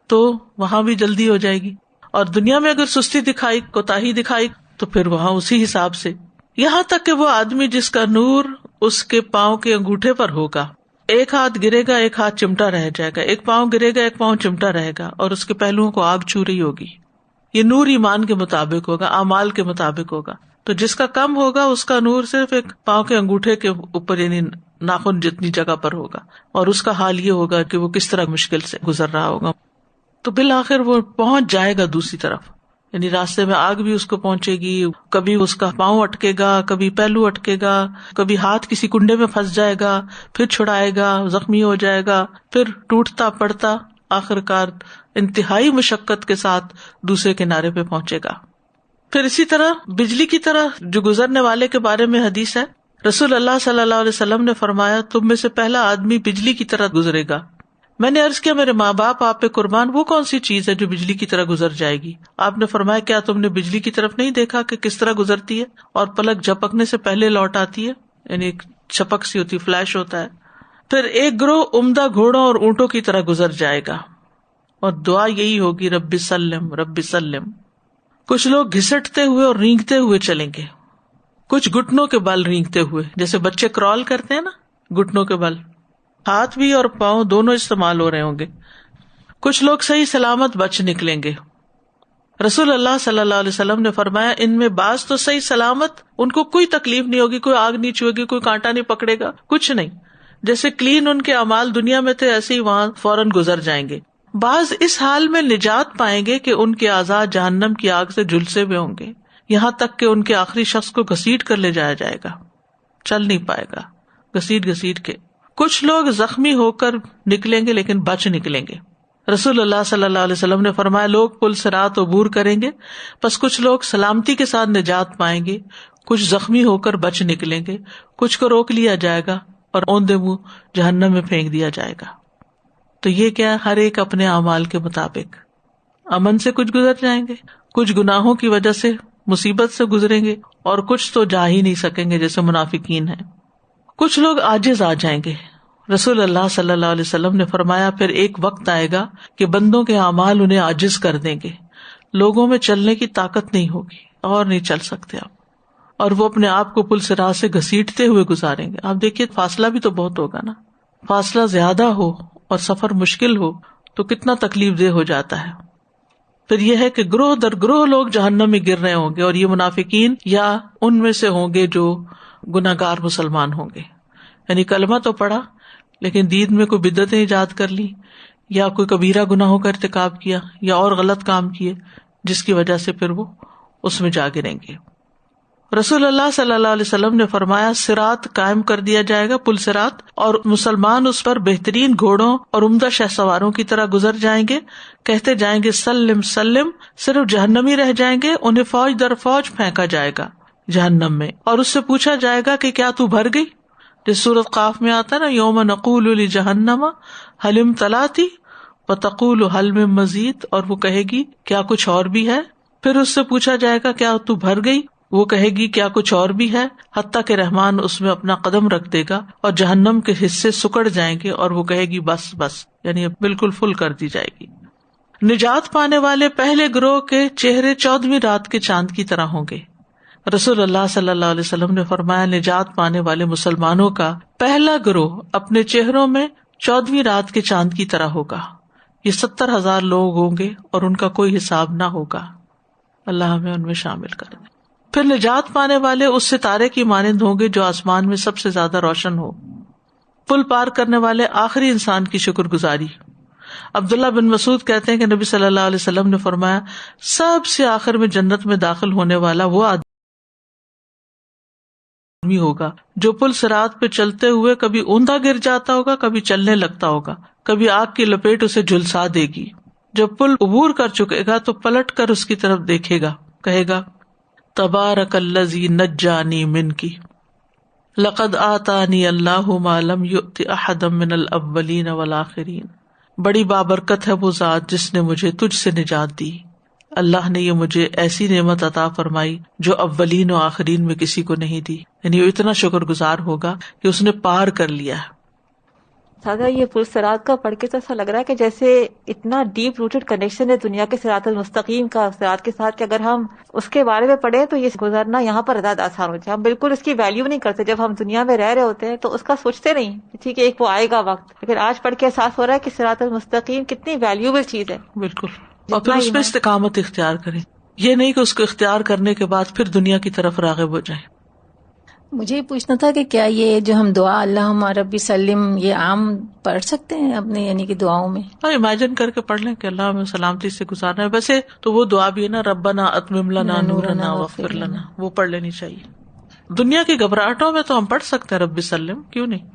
Speaker 1: تو وہاں بھی جلدی ہو جائے گی، اور دنیا میں اگر سستی دکھائی، کوتاہی دکھائی، تو پھر وہاں اسی حساب سے۔ یہاں تک کہ وہ آدمی جس کا نور اس کے پاؤں کے انگوٹھے پر ہوگا، ایک ہاتھ گرے گا، ایک ہاتھ چمٹا رہ جائے گا، ایک پاؤں گرے گا، ایک پاؤں چمٹا رہے گا، اور اس کے پہلوؤں کو آگ چھو رہی ہوگی۔ یہ نور ایمان کے مطابق ہوگا، اعمال کے مطابق ہوگا۔ تو جس کا کم ہوگا اس کا نور صرف ایک پاؤں کے انگوٹھے کے اوپر، یعنی ناخن جتنی جگہ پر ہوگا، اور اس کا حال یہ ہوگا کہ وہ کس طرح مشکل سے گزر رہا ہوگا۔ تو بالآخر وہ پہنچ جائے گا دوسری طرف، یعنی راستے میں آگ بھی اس کو پہنچے گی، کبھی اس کا پاؤں اٹکے گا، کبھی پہلو اٹکے گا، کبھی ہاتھ کسی کنڈے میں پھنس جائے گا، پھر چھڑائے گا، زخمی ہو جائے گا، پھر ٹوٹتا پڑتا آخرکار انتہائی مشقت کے ساتھ دوسرے کنارے پہ پہنچے گا۔ پھر اسی طرح بجلی کی طرح جو گزرنے والے کے بارے میں حدیث ہے رسول اللہ صلی اللہ علیہ وسلم نے فرمایا تم میں سے پہلا آدمی بجلی کی طرح گزرے گا. میں نے عرض کیا میرے ماں باپ آپ پہ قربان، وہ کون سی چیز ہے جو بجلی کی طرح گزر جائے گی؟ آپ نے فرمایا کیا تم نے بجلی کی طرف نہیں دیکھا کہ کس طرح گزرتی ہے اور پلک جھپکنے سے پہلے لوٹ آتی ہے، یعنی ایک چھپک سی ہوتی، فلیش ہوتا ہے. پھر ایک گروہ عمدہ گھوڑوں اور اونٹوں کی طرح گزر جائے گا اور دعا یہی ہوگی رب سلم رب سلم. کچھ لوگ گھسٹتے ہوئے اور رینگتے ہوئے چلیں گے، کچھ گھٹنوں کے بل رینگتے ہوئے، جیسے بچے کرال کرتے ہیں نا، گھٹنوں کے بل، ہاتھ بھی اور پاؤں دونوں استعمال ہو رہے ہوں گے. کچھ لوگ صحیح سلامت بچ نکلیں گے. رسول اللہ صلی اللہ علیہ وسلم نے فرمایا ان میں بعض تو صحیح سلامت، ان کو کوئی تکلیف نہیں ہوگی، کوئی آگ نہیں چھوئے گی، کوئی کانٹا نہیں پکڑے گا، کچھ نہیں، جیسے کلین ان کے اعمال دنیا میں تھے ایسے ہی وہاں فوراً گزر جائیں گے. بعض اس حال میں نجات پائیں گے کہ ان کے اعضاء جہنم کی آگ سے جھلسے ہوئے ہوں گے، یہاں تک کہ ان کے آخری شخص کو گھسیٹ کر لے جایا جائے گا، چل نہیں پائے گا گھسیٹ گھسیٹ کے. کچھ لوگ زخمی ہو کر نکلیں گے لیکن بچ نکلیں گے. رسول اللہ صلی اللہ علیہ وسلم نے فرمایا لوگ پل صراط عبور کریں گے، پس کچھ لوگ سلامتی کے ساتھ نجات پائیں گے، کچھ زخمی ہو کر بچ نکلیں گے، کچھ کو روک لیا جائے گا اور اوندے منہ جہنم میں پھینک دیا جائے گا. تو یہ کیا، ہر ایک اپنے اعمال کے مطابق امن سے کچھ گزر جائیں گے، کچھ گناہوں کی وجہ سے مصیبت سے گزریں گے اور کچھ تو جا ہی نہیں سکیں گے جیسے منافقین ہیں. کچھ لوگ عاجز آ جائیں گے. رسول اللہ صلی اللہ علیہ وسلم نے فرمایا پھر ایک وقت آئے گا کہ بندوں کے اعمال انہیں عاجز کر دیں گے، لوگوں میں چلنے کی طاقت نہیں ہوگی اور نہیں چل سکتے آپ، اور وہ اپنے آپ کو پل صراط سے گھسیٹتے ہوئے گزاریں گے. آپ دیکھیے فاصلہ بھی تو بہت ہوگا نا، فاصلہ زیادہ ہو اور سفر مشکل ہو تو کتنا تکلیف دہ ہو جاتا ہے. پھر یہ ہے کہ گروہ در گروہ لوگ جہنم میں گر رہے ہوں گے، اور یہ منافقین یا ان میں سے ہوں گے جو گناہگار مسلمان ہوں گے، یعنی کلمہ تو پڑھا لیکن دین میں کوئی بدعتیں ایجاد کر لی یا کوئی کبیرہ گناہوں کا ارتکاب کیا یا اور غلط کام کیے جس کی وجہ سے پھر وہ اس میں جا گریں گے. رسول اللہ صلی اللہ علیہ وسلم نے فرمایا صراط قائم کر دیا جائے گا، پل صراط، اور مسلمان اس پر بہترین گھوڑوں اور عمدہ شہ سواروں کی طرح گزر جائیں گے، کہتے جائیں گے سلم سلم، صرف جہنمی رہ جائیں گے، انہیں فوج در فوج پھینکا جائے گا جہنم میں، اور اس سے پوچھا جائے گا کہ کیا تو بھر گئی، جس سورۃ قاف میں آتا نا یوم نقول لجہنم هل امتلأت وتقول هل من مزید، اور وہ کہے گی کیا کچھ اور بھی ہے. پھر اس سے پوچھا جائے گا کیا تو بھر گئی، وہ کہے گی کیا کچھ اور بھی ہے، حتیٰ کہ رحمان اس میں اپنا قدم رکھ دے گا اور جہنم کے حصے سکڑ جائیں گے اور وہ کہے گی بس بس، یعنی بالکل فل کر دی جائے گی. نجات پانے والے پہلے گروہ کے چہرے 14ویں رات کے چاند کی طرح ہوں گے. رسول اللہ صلی اللہ علیہ وسلم نے فرمایا نجات پانے والے مسلمانوں کا پہلا گروہ اپنے چہروں میں 14ویں رات کے چاند کی طرح ہوگا. یہ 70,000 لوگ ہوں گے اور ان کا کوئی حساب نہ ہوگا. اللہ ہمیں ان میں شامل کر دے. پھر نجات پانے والے اس ستارے کی مانند ہوں گے جو آسمان میں سب سے زیادہ روشن ہو. پل پار کرنے والے آخری انسان کی شکر گزاری. عبداللہ بن مسعود کہتے ہیں کہ نبی صلی اللہ علیہ وسلم نے فرمایا سب سے آخر میں جنت میں داخل ہونے والا وہ آدمی ہوگا جو پل صراط پہ چلتے ہوئے کبھی اوندا گر جاتا ہوگا، کبھی چلنے لگتا ہوگا، کبھی آگ کی لپیٹ اسے جھلسا دے گی. جب پل عبور کر چکے گا تو پلٹ کر اس کی طرف دیکھے گا، کہے گا تبارک الذی نجانی منکی لقد آتانی اللہ ما لم یؤت احدا من الاولین والآخرین. بڑی بابرکت ہے وہ ذات جس نے مجھے تجھ سے نجات دی، اللہ نے یہ مجھے ایسی نعمت عطا فرمائی جو اولین و آخرین میں کسی کو نہیں دی. یعنی وہ اتنا شکر گزار ہوگا کہ اس نے پار کر لیا.
Speaker 3: سادہ یہ پل صراط کا پڑھ کے تو ایسا لگ رہا ہے کہ جیسے اتنا ڈیپ روٹڈ کنیکشن ہے دنیا کے صراط المستقیم کا صراط کے ساتھ کہ اگر ہم اس کے بارے میں پڑھیں تو یہ گزرنا یہاں پر زیادہ آسان ہو جائے. ہم بالکل اس کی ویلیو نہیں کرتے، جب ہم دنیا میں رہ رہے ہوتے ہیں تو اس کا سوچتے نہیں، ٹھیک ہے ایک وہ آئے گا وقت، لیکن آج پڑھ کے احساس ہو رہا ہے کہ صراط المستقیم کتنی ویلیوبل چیز ہے.
Speaker 1: بالکل، اور پھر اس پہ استقامت اختیار کریں، یہ نہیں کہ اس کو اختیار کرنے کے بعد پھر دنیا کی طرف راغب ہو جائیں.
Speaker 4: مجھے یہ پوچھنا تھا کہ کیا یہ جو ہم دعا اللہم ربی سلم یہ عام پڑھ سکتے ہیں اپنے یعنی کہ دعاؤں میں؟
Speaker 1: ہاں، امیجن کر کے پڑھ لیں کہ اللہ ہمیں سلامتی سے گزارنا ہے. ویسے تو وہ دعا بھی ہے نا ربنا اتمم لنا نورنا واغفر لنا، وہ پڑھ لینی چاہیے. دنیا کی گھبراہٹوں میں تو ہم پڑھ سکتے ہیں رب سلم، کیوں نہیں.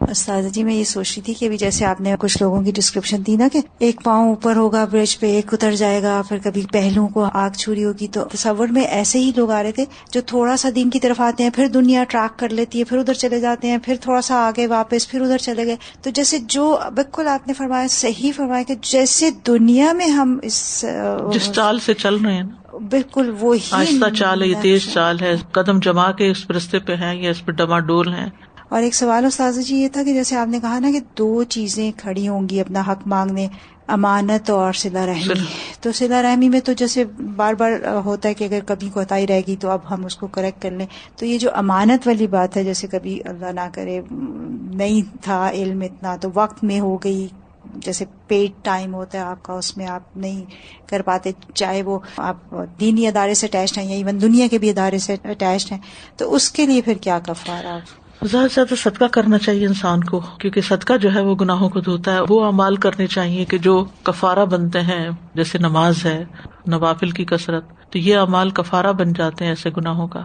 Speaker 5: استاذہ جی میں یہ سوچ رہی تھی کہ ابھی جیسے آپ نے کچھ لوگوں کی ڈسکرپشن دی نا کہ ایک پاؤں اوپر ہوگا برج پہ، ایک اتر جائے گا، پھر کبھی پہلوؤں کو آگ چھوری ہوگی، تو تصور میں ایسے ہی لوگ آ رہے تھے جو تھوڑا سا دین کی طرف آتے ہیں، پھر دنیا ٹریک کر لیتی ہے، پھر ادھر چلے جاتے ہیں، پھر تھوڑا سا آگے واپس، پھر ادھر چلے گئے. تو جیسے جو بالکل آپ نے فرمایا، صحیح فرمایا کہ جیسے دنیا میں ہم اس
Speaker 1: جس چال سے چل رہے ہیں نا،
Speaker 5: بالکل وہی
Speaker 1: آہستہ چال ہے، یہ تیز چال ہے، قدم جما کے اس رستے پہ ہیں یا اس پہ ڈما ڈول ہیں.
Speaker 5: اور ایک سوال استاذہ جی یہ تھا کہ جیسے آپ نے کہا نا کہ دو چیزیں کھڑی ہوں گی اپنا حق مانگنے، امانت اور صلہ رحمی. تو صلہ رحمی میں تو جیسے بار بار ہوتا ہے کہ اگر کبھی کوتاہی رہ گئی تو اب ہم اس کو کریکٹ کر لیں. تو یہ جو امانت والی بات ہے، جیسے کبھی اللہ نہ کرے نہیں تھا علم اتنا تو وقت میں ہو گئی، جیسے پیڈ ٹائم ہوتا ہے آپ کا، اس میں آپ نہیں کر پاتے، چاہے وہ آپ دینی ادارے سے اٹیچڈ ہیں یا ایون دنیا کے بھی ادارے سے اٹیچڈ ہیں، تو اس کے لیے پھر کیا کفارہ؟
Speaker 1: زیادہ سے زیادہ صدقہ کرنا چاہیے انسان کو، کیونکہ صدقہ جو ہے وہ گناہوں کو دھوتا ہے. وہ اعمال کرنے چاہیے کہ جو کفارہ بنتے ہیں، جیسے نماز ہے، نوافل کی کثرت، تو یہ اعمال کفارہ بن جاتے ہیں ایسے گناہوں کا.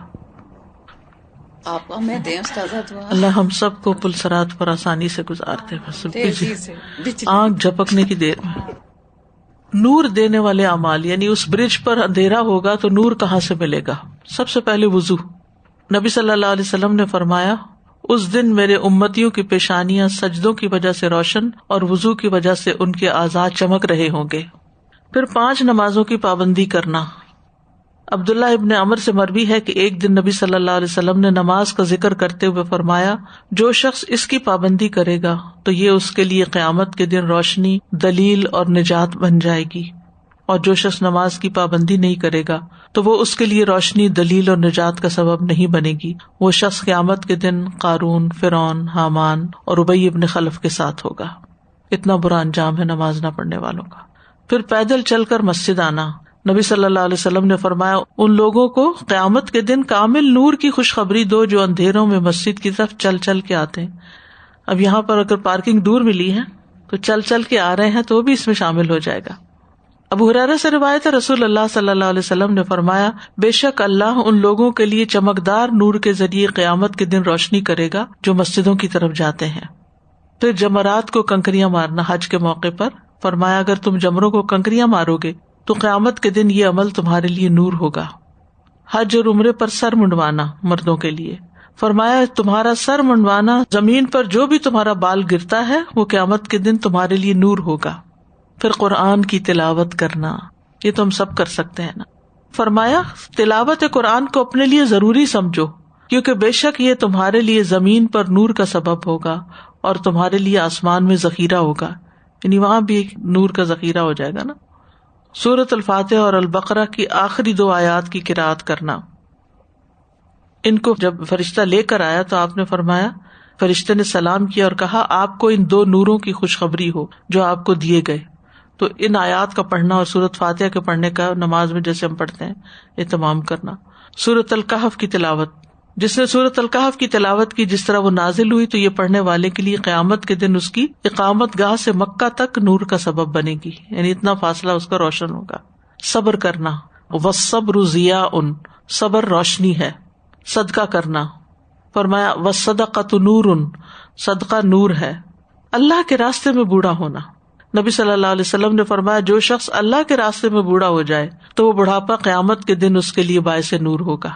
Speaker 4: آپ ہمیں دیں استاذہ دعا.
Speaker 1: اللہ ہم سب کو پل صراط پر آسانی سے گزارتے، بس آنکھ جھپکنے کی دیر میں. نور دینے والے اعمال، یعنی اس برج پر اندھیرا ہوگا تو نور کہاں سے ملے گا؟ سب سے پہلے وضو. نبی صلی اللہ علیہ وسلم نے فرمایا، اس دن میرے امتیوں کی پیشانیاں سجدوں کی وجہ سے روشن اور وضو کی وجہ سے ان کے اعضاء چمک رہے ہوں گے. پھر 5 نمازوں کی پابندی کرنا. عبداللہ ابن عمر سے مروی ہے کہ ایک دن نبی صلی اللہ علیہ وسلم نے نماز کا ذکر کرتے ہوئے فرمایا، جو شخص اس کی پابندی کرے گا تو یہ اس کے لیے قیامت کے دن روشنی، دلیل اور نجات بن جائے گی، اور جو شخص نماز کی پابندی نہیں کرے گا تو وہ اس کے لیے روشنی، دلیل اور نجات کا سبب نہیں بنے گی. وہ شخص قیامت کے دن قارون، فرعون، حامان اور ابی ابن خلف کے ساتھ ہوگا. اتنا برا انجام ہے نماز نہ پڑھنے والوں کا. پھر پیدل چل کر مسجد آنا. نبی صلی اللہ علیہ وسلم نے فرمایا، ان لوگوں کو قیامت کے دن کامل نور کی خوشخبری دو جو اندھیروں میں مسجد کی طرف چل چل کے آتے ہیں. اب یہاں پر اگر پارکنگ دور ملی ہے تو چل چل کے آ رہے ہیں تو وہ بھی اس میں شامل ہو جائے گا. ابو ہریرہ سے روایت ہے، رسول اللہ صلی اللہ علیہ وسلم نے فرمایا، بے شک اللہ ان لوگوں کے لیے چمکدار نور کے ذریعے قیامت کے دن روشنی کرے گا جو مسجدوں کی طرف جاتے ہیں. پھر جمرات کو کنکریاں مارنا حج کے موقع پر. فرمایا، اگر تم جمروں کو کنکریاں مارو گے تو قیامت کے دن یہ عمل تمہارے لیے نور ہوگا. حج اور عمرے پر سر منڈوانا مردوں کے لیے. فرمایا، تمہارا سر منڈوانا، زمین پر جو بھی تمہارا بال گرتا ہے وہ قیامت کے دن تمہارے لیے نور ہوگا. پھر قرآن کی تلاوت کرنا، یہ تو ہم سب کر سکتے ہیں نا. فرمایا، تلاوت قرآن کو اپنے لیے ضروری سمجھو، کیونکہ بے شک یہ تمہارے لیے زمین پر نور کا سبب ہوگا اور تمہارے لیے آسمان میں ذخیرہ ہوگا، یعنی وہاں بھی ایک نور کا ذخیرہ ہو جائے گا نا. سورۃ الفاتحہ اور البقرہ کی آخری 2 آیات کی قرأت کرنا. ان کو جب فرشتہ لے کر آیا تو آپ نے فرمایا، فرشتے نے سلام کیا اور کہا، آپ کو ان 2 نوروں کی خوشخبری ہو جو آپ کو دیے گئے. تو ان آیات کا پڑھنا اور سورۃ فاتحہ کے پڑھنے کا نماز میں جیسے ہم پڑھتے ہیں اہتمام کرنا. سورۃ الکہف کی تلاوت. جس نے سورۃ الکہف کی تلاوت کی جس طرح وہ نازل ہوئی تو یہ پڑھنے والے کے لیے قیامت کے دن اس کی اقامت گاہ سے مکہ تک نور کا سبب بنے گی، یعنی اتنا فاصلہ اس کا روشن ہوگا. صبر کرنا. والصبر ضیاء، صبر روشنی ہے. صدقہ کرنا. فرمایا، والصدقۃ نور، صدقہ نور ہے. اللہ کے راستے میں بوڑھا ہونا. نبی صلی اللہ علیہ وسلم نے فرمایا، جو شخص اللہ کے راستے میں بوڑھا ہو جائے تو وہ بڑھاپا قیامت کے دن اس کے لیے باعث نور ہوگا.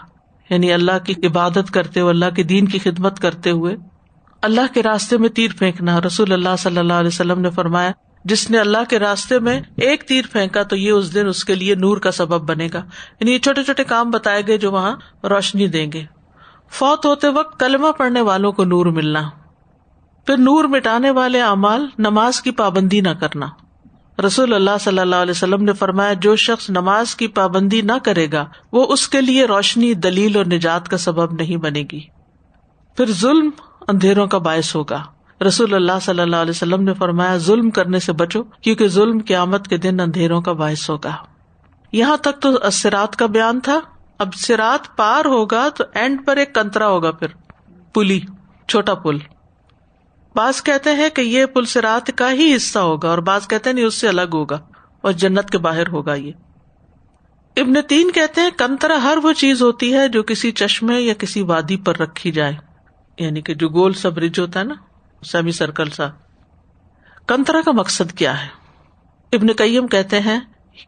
Speaker 1: یعنی اللہ کی عبادت کرتے ہوئے، اللہ کے دین کی خدمت کرتے ہوئے اللہ کے راستے میں تیر پھینکنا. رسول اللہ صلی اللہ علیہ وسلم نے فرمایا، جس نے اللہ کے راستے میں ایک تیر پھینکا تو یہ اس دن اس کے لیے نور کا سبب بنے گا. یعنی یہ چھوٹے چھوٹے کام بتائے گئے جو وہاں روشنی دیں گے. فوت ہوتے وقت کلمہ پڑھنے والوں کو نور ملنا. پھر نور مٹانے والے اعمال، نماز کی پابندی نہ کرنا. رسول اللہ صلی اللہ علیہ وسلم نے فرمایا، جو شخص نماز کی پابندی نہ کرے گا وہ اس کے لیے روشنی، دلیل اور نجات کا سبب نہیں بنے گی. پھر ظلم اندھیروں کا باعث ہوگا. رسول اللہ صلی اللہ علیہ وسلم نے فرمایا، ظلم کرنے سے بچو کیونکہ ظلم قیامت کے دن اندھیروں کا باعث ہوگا. یہاں تک تو الصراط کا بیان تھا. اب صراط پار ہوگا تو اینڈ پر ایک کنترا ہوگا، پھر پلی، چھوٹا پل. بعض کہتے ہیں کہ یہ پل صراط کا ہی حصہ ہوگا اور بعض کہتے ہیں نہیں، اس سے الگ ہوگا اور جنت کے باہر ہوگا. یہ ابن تین کہتے ہیں کنترا ہر وہ چیز ہوتی ہے جو کسی چشمے یا کسی وادی پر رکھی جائے، یعنی کہ جو گول سا برج ہوتا ہے نا، سیمی سرکل سا. کنترا کا مقصد کیا ہے؟ ابن قیم کہتے ہیں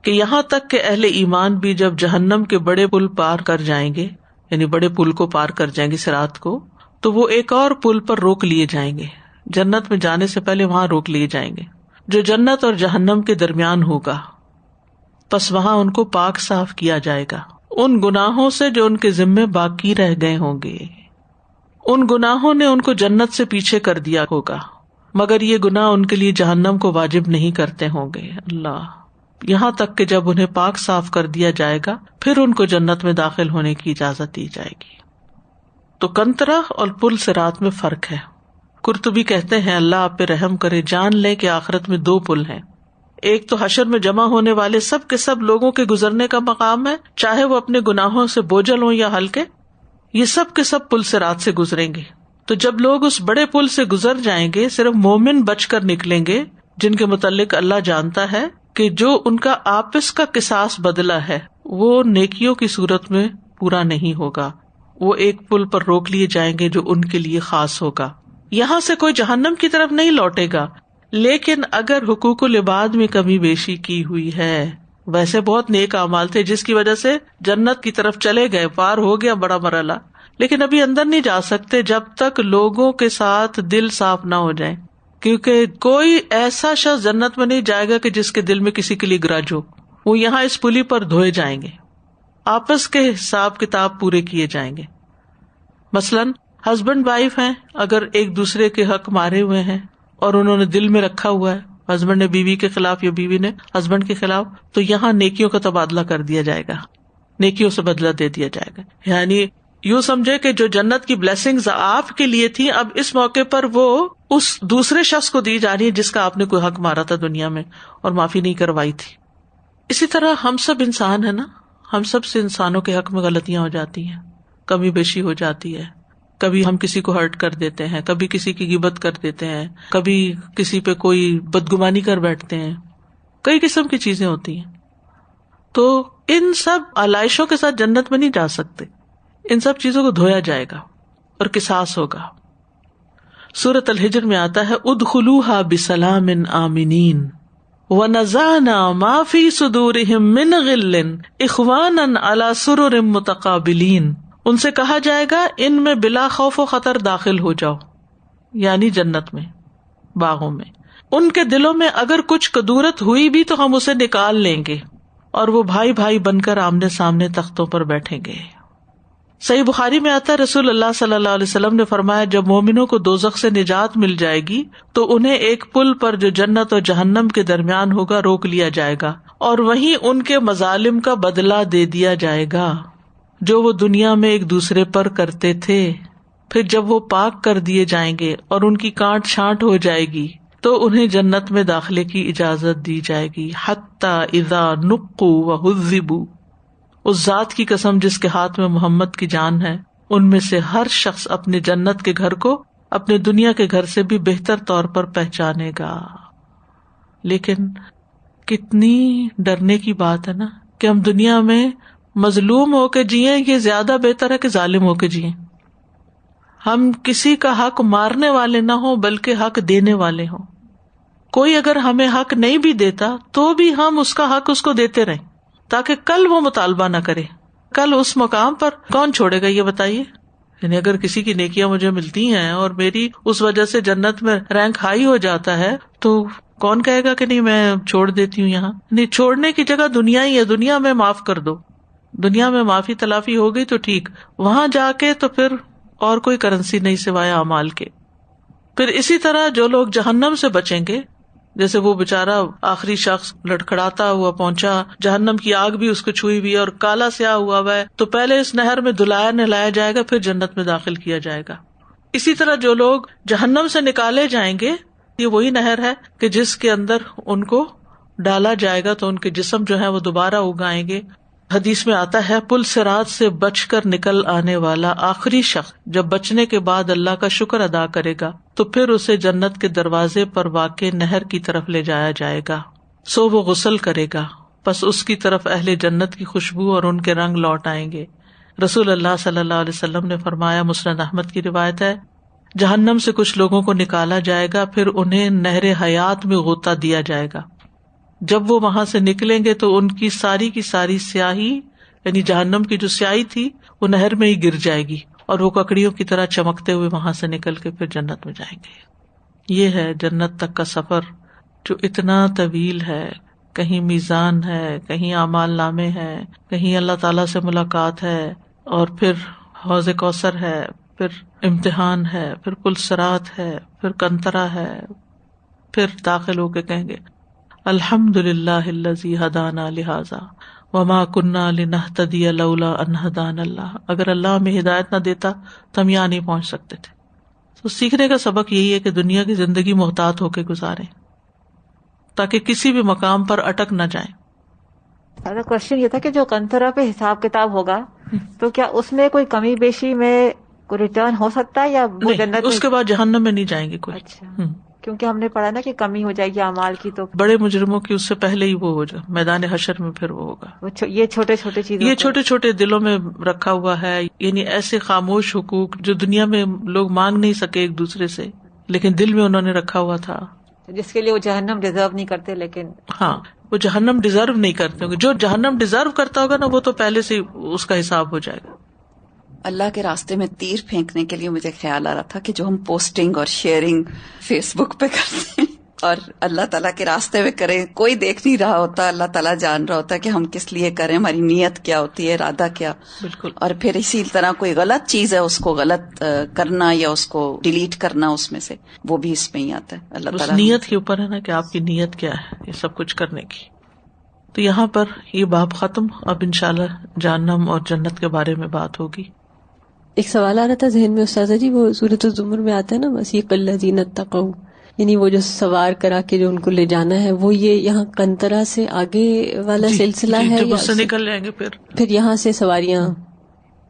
Speaker 1: کہ یہاں تک کہ اہل ایمان بھی جب جہنم کے بڑے پل پار کر جائیں گے، یعنی بڑے پل کو پار کر جائیں گے صراط کو، تو وہ ایک اور پل پر روک لیے جائیں گے. جنت میں جانے سے پہلے وہاں روک لیے جائیں گے جو جنت اور جہنم کے درمیان ہوگا. پس وہاں ان کو پاک صاف کیا جائے گا ان گناہوں سے جو ان کے ذمے باقی رہ گئے ہوں گے. ان گناہوں نے ان کو جنت سے پیچھے کر دیا ہوگا، مگر یہ گناہ ان کے لیے جہنم کو واجب نہیں کرتے ہوں گے. اللہ، یہاں تک کہ جب انہیں پاک صاف کر دیا جائے گا پھر ان کو جنت میں داخل ہونے کی اجازت دی جائے گی. تو کنترا اور پل صراط میں فرق ہے. قرطبی کہتے ہیں اللہ آپ پہ رحم کرے، جان لیں کہ آخرت میں 2 پل ہیں. ایک تو حشر میں جمع ہونے والے سب کے سب لوگوں کے گزرنے کا مقام ہے، چاہے وہ اپنے گناہوں سے بوجھل ہوں یا ہلکے، یہ سب کے سب پل صراط سے گزریں گے. تو جب لوگ اس بڑے پل سے گزر جائیں گے، صرف مومن بچ کر نکلیں گے جن کے متعلق اللہ جانتا ہے کہ جو ان کا آپس کا قصاص بدلہ ہے وہ نیکیوں کی صورت میں پورا نہیں ہوگا. وہ ایک پل پر روک لیے جائیں گے جو ان کے لیے خاص ہوگا. یہاں سے کوئی جہنم کی طرف نہیں لوٹے گا، لیکن اگر حقوق العباد میں کمی بیشی کی ہوئی ہے، ویسے بہت نیک اعمال تھے جس کی وجہ سے جنت کی طرف چلے گئے، پار ہو گیا بڑا مرحلہ، لیکن ابھی اندر نہیں جا سکتے جب تک لوگوں کے ساتھ دل صاف نہ ہو جائیں، کیونکہ کوئی ایسا شخص جنت میں نہیں جائے گا کہ جس کے دل میں کسی کے لیے گرج ہو. وہ یہاں اس پلی پر دھوئے جائیں گے، آپس کے حساب کتاب پورے کیے جائیں گے. مثلاً ہسبینڈ وائف ہیں، اگر ایک دوسرے کے حق مارے ہوئے ہیں اور انہوں نے دل میں رکھا ہوا ہے، ہسبینڈ نے بیوی کے خلاف یا بیوی نے ہسبینڈ کے خلاف، تو یہاں نیکیوں کا تبادلہ کر دیا جائے گا، نیکیوں سے بدلہ دے دیا جائے گا. یعنی یوں سمجھے کہ جو جنت کی بلیسنگز آپ کے لیے تھی، اب اس موقع پر وہ اس دوسرے شخص کو دی جا رہی ہے جس کا آپ نے کوئی حق مارا تھا دنیا میں اور معافی نہیں کروائی تھی. اسی طرح ہم سب انسان ہیں نا، ہم سب سے انسانوں کے حق میں غلطیاں ہو جاتی ہیں، کمی بیشی ہو جاتی ہے. کبھی ہم کسی کو ہرٹ کر دیتے ہیں، کبھی کسی کی غیبت کر دیتے ہیں، کبھی کسی پہ کوئی بدگمانی کر بیٹھتے ہیں، کئی قسم کی چیزیں ہوتی ہیں. تو ان سب آلائشوں کے ساتھ جنت میں نہیں جا سکتے، ان سب چیزوں کو دھویا جائے گا اور قصاص ہوگا. سورۃ الحجر میں آتا ہے ادخلوها بسلام آمنین ونزعنا ما فی صدورہم من غل اخوانا علی سرر متقابلین. ان سے کہا جائے گا ان میں بلا خوف و خطر داخل ہو جاؤ، یعنی جنت میں، باغوں میں. ان کے دلوں میں اگر کچھ کدورت ہوئی بھی تو ہم اسے نکال لیں گے، اور وہ بھائی بھائی بن کر آمنے سامنے تختوں پر بیٹھیں گے. صحیح بخاری میں آتا ہے رسول اللہ صلی اللہ علیہ وسلم نے فرمایا جب مومنوں کو دوزخ سے نجات مل جائے گی تو انہیں ایک پل پر جو جنت اور جہنم کے درمیان ہوگا روک لیا جائے گا، اور وہیں ان کے مظالم کا بدلہ دے دیا جائے گا جو وہ دنیا میں ایک دوسرے پر کرتے تھے. پھر جب وہ پاک کر دیے جائیں گے اور ان کی کانٹ چھانٹ ہو جائے گی تو انہیں جنت میں داخلے کی اجازت دی جائے گی. حتی اذا نقوا وہذبوا، اس ذات کی قسم جس کے ہاتھ میں محمد کی جان ہے، ان میں سے ہر شخص اپنے جنت کے گھر کو اپنے دنیا کے گھر سے بھی بہتر طور پر پہچانے گا. لیکن کتنی ڈرنے کی بات ہے نا کہ ہم دنیا میں مظلوم ہو کے جیئیں، یہ زیادہ بہتر ہے کہ ظالم ہو کے جیئیں. ہم کسی کا حق مارنے والے نہ ہوں بلکہ حق دینے والے ہوں. کوئی اگر ہمیں حق نہیں بھی دیتا تو بھی ہم اس کا حق اس کو دیتے رہیں تاکہ کل وہ مطالبہ نہ کرے. کل اس مقام پر کون چھوڑے گا یہ بتائیے؟ یعنی اگر کسی کی نیکیاں مجھے ملتی ہیں اور میری اس وجہ سے جنت میں رینک ہائی ہو جاتا ہے تو کون کہے گا کہ نہیں میں چھوڑ دیتی ہوں. یہاں نہیں، چھوڑنے کی جگہ دنیا ہی ہے، دنیا میں معاف کر دو، دنیا میں معافی تلافی ہو گئی تو ٹھیک، وہاں جا کے تو پھر اور کوئی کرنسی نہیں سوائے اعمال کے. پھر اسی طرح جو لوگ جہنم سے بچیں گے، جیسے وہ بےچارا آخری شخص لڑکھڑاتا ہوا پہنچا، جہنم کی آگ بھی اس کو چھوئی ہوئی اور کالا سیاہ ہوا ہے، تو پہلے اس نہر میں دھلایا نہلایا جائے گا، پھر جنت میں داخل کیا جائے گا. اسی طرح جو لوگ جہنم سے نکالے جائیں گے، یہ وہی نہر ہے کہ جس کے اندر ان کو ڈالا جائے گا تو ان کے جسم جو ہے وہ دوبارہ اگائیں گے. حدیث میں آتا ہے پل صراط سے بچ کر نکل آنے والا آخری شخص جب بچنے کے بعد اللہ کا شکر ادا کرے گا تو پھر اسے جنت کے دروازے پر واقع نہر کی طرف لے جایا جائے گا. سو وہ غسل کرے گا، پس اس کی طرف اہل جنت کی خوشبو اور ان کے رنگ لوٹ آئیں گے. رسول اللہ صلی اللہ علیہ وسلم نے فرمایا، مسند احمد کی روایت ہے، جہنم سے کچھ لوگوں کو نکالا جائے گا، پھر انہیں نہر حیات میں غوطہ دیا جائے گا. جب وہ وہاں سے نکلیں گے تو ان کی ساری سیاہی، یعنی جہنم کی جو سیاہی تھی وہ نہر میں ہی گر جائے گی، اور وہ ککڑیوں کی طرح چمکتے ہوئے وہاں سے نکل کے پھر جنت میں جائیں گے. یہ ہے جنت تک کا سفر جو اتنا طویل ہے. کہیں میزان ہے، کہیں اعمال نامے ہیں، کہیں اللہ تعالیٰ سے ملاقات ہے، اور پھر حوض کوثر ہے، پھر امتحان ہے، پھر پل صراط ہے، پھر کنترا ہے، پھر داخل ہو کے کہیں گے الحمدللہ الذی ہدانا لہذا وما کنا لنہتدی لولا ان ہدانا اللہ. اگر اللہ ہمیں ہدایت نہ دیتا تو ہم یہاں نہیں پہنچ سکتے تھے. تو سیکھنے کا سبق یہی ہے کہ دنیا کی زندگی محتاط ہو کے گزاریں تاکہ کسی بھی مقام پر اٹک نہ جائیں.
Speaker 3: کوشچن یہ تھا کہ جو کنترا پہ حساب کتاب ہوگا تو کیا اس میں کوئی کمی بیشی میں کوئی ریٹرن ہو سکتا ہے یا وہ جنت
Speaker 1: اس کے بعد جہنم میں نہیں جائیں گے کوئی.
Speaker 3: اچھا، کیونکہ ہم نے پڑھا نا کہ کمی ہو جائے گی اعمال کی، تو
Speaker 1: بڑے مجرموں کی اس سے پہلے ہی وہ ہو جائے، میدان حشر میں پھر وہ ہوگا.
Speaker 3: یہ چھوٹے چھوٹے چیزیں،
Speaker 1: یہ چھوٹے چھوٹے دلوں میں رکھا ہوا ہے، یعنی ایسے خاموش حقوق جو دنیا میں لوگ مانگ نہیں سکے ایک دوسرے سے، لیکن دل میں انہوں نے رکھا ہوا تھا،
Speaker 3: جس کے لیے وہ جہنم ڈیزرو نہیں کرتے. لیکن
Speaker 1: ہاں، وہ جہنم ڈیزرو نہیں کرتے ہوں گے. جو جہنم ڈیزرو کرتا ہوگا نا وہ تو پہلے سے اس کا حساب ہو جائے گا.
Speaker 6: اللہ کے راستے میں تیر پھینکنے کے لیے مجھے خیال آ رہا تھا کہ جو ہم پوسٹنگ اور شیئرنگ فیس بک پہ کرتے ہیں اور اللہ تعالیٰ کے راستے میں کریں، کوئی دیکھ نہیں رہا ہوتا، اللہ تعالیٰ جان رہا ہوتا ہے کہ ہم کس لیے کریں، ہماری نیت کیا ہوتی ہے، ارادہ کیا.
Speaker 1: بالکل.
Speaker 6: اور پھر اسی طرح کوئی غلط چیز ہے اس کو غلط کرنا یا اس کو ڈیلیٹ کرنا اس میں سے، وہ بھی اس میں ہی آتا ہے. اللہ تعالیٰ
Speaker 1: نیت کے اوپر ہے نا کہ آپ کی نیت کیا ہے یہ سب کچھ کرنے کی. تو یہاں پر یہ باب ختم. اب انشاءاللہ جہنم اور جنت کے بارے میں بات ہوگی.
Speaker 7: ایک سوال آ رہا تھا ذہن میں استاذہ جی، وہ سورۃ الزمر میں آتا ہے نا وسیق الذین اتقوا، یعنی وہ جو سوار کرا کے جو ان کو لے جانا ہے، وہ یہ یہاں کنترا سے آگے والا سلسلہ ہے
Speaker 1: جب
Speaker 7: یا
Speaker 1: اس سے نکل جائیں گے
Speaker 7: پھر یہاں سے سواریاں؟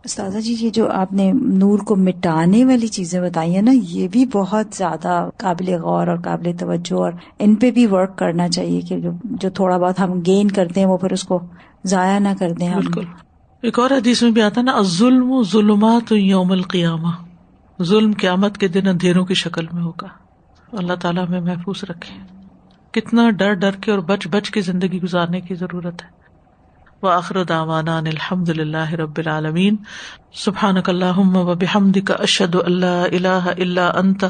Speaker 5: استاذہ جی یہ جو آپ نے نور کو مٹانے والی چیزیں بتائی ہیں نا، یہ بھی بہت زیادہ قابل غور اور قابل توجہ، اور ان پہ بھی ورک کرنا چاہیے کہ جو تھوڑا بہت ہم گین کرتے ہیں وہ پھر اس کو ضائع نہ کر دیں.
Speaker 1: بالکل. ایک اور حدیث میں بھی آتا ہے نا الظلم ظلمات یوم القیامہ، ظلم قیامت کے دن اندھیروں کی شکل میں ہوگا. اللہ تعالیٰ ہمیں محفوظ رکھے. کتنا ڈر ڈر کے اور بچ بچ کے زندگی گزارنے کی ضرورت ہے. وآخر دعوانا ان الحمد للہ رب العالمین. سبحانک اللہم وبحمدک اشہد ان لا الہ الا انت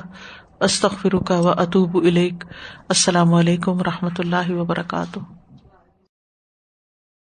Speaker 1: استغفرک واتوب الیک. السلام علیکم ورحمۃ اللہ وبرکاتہ.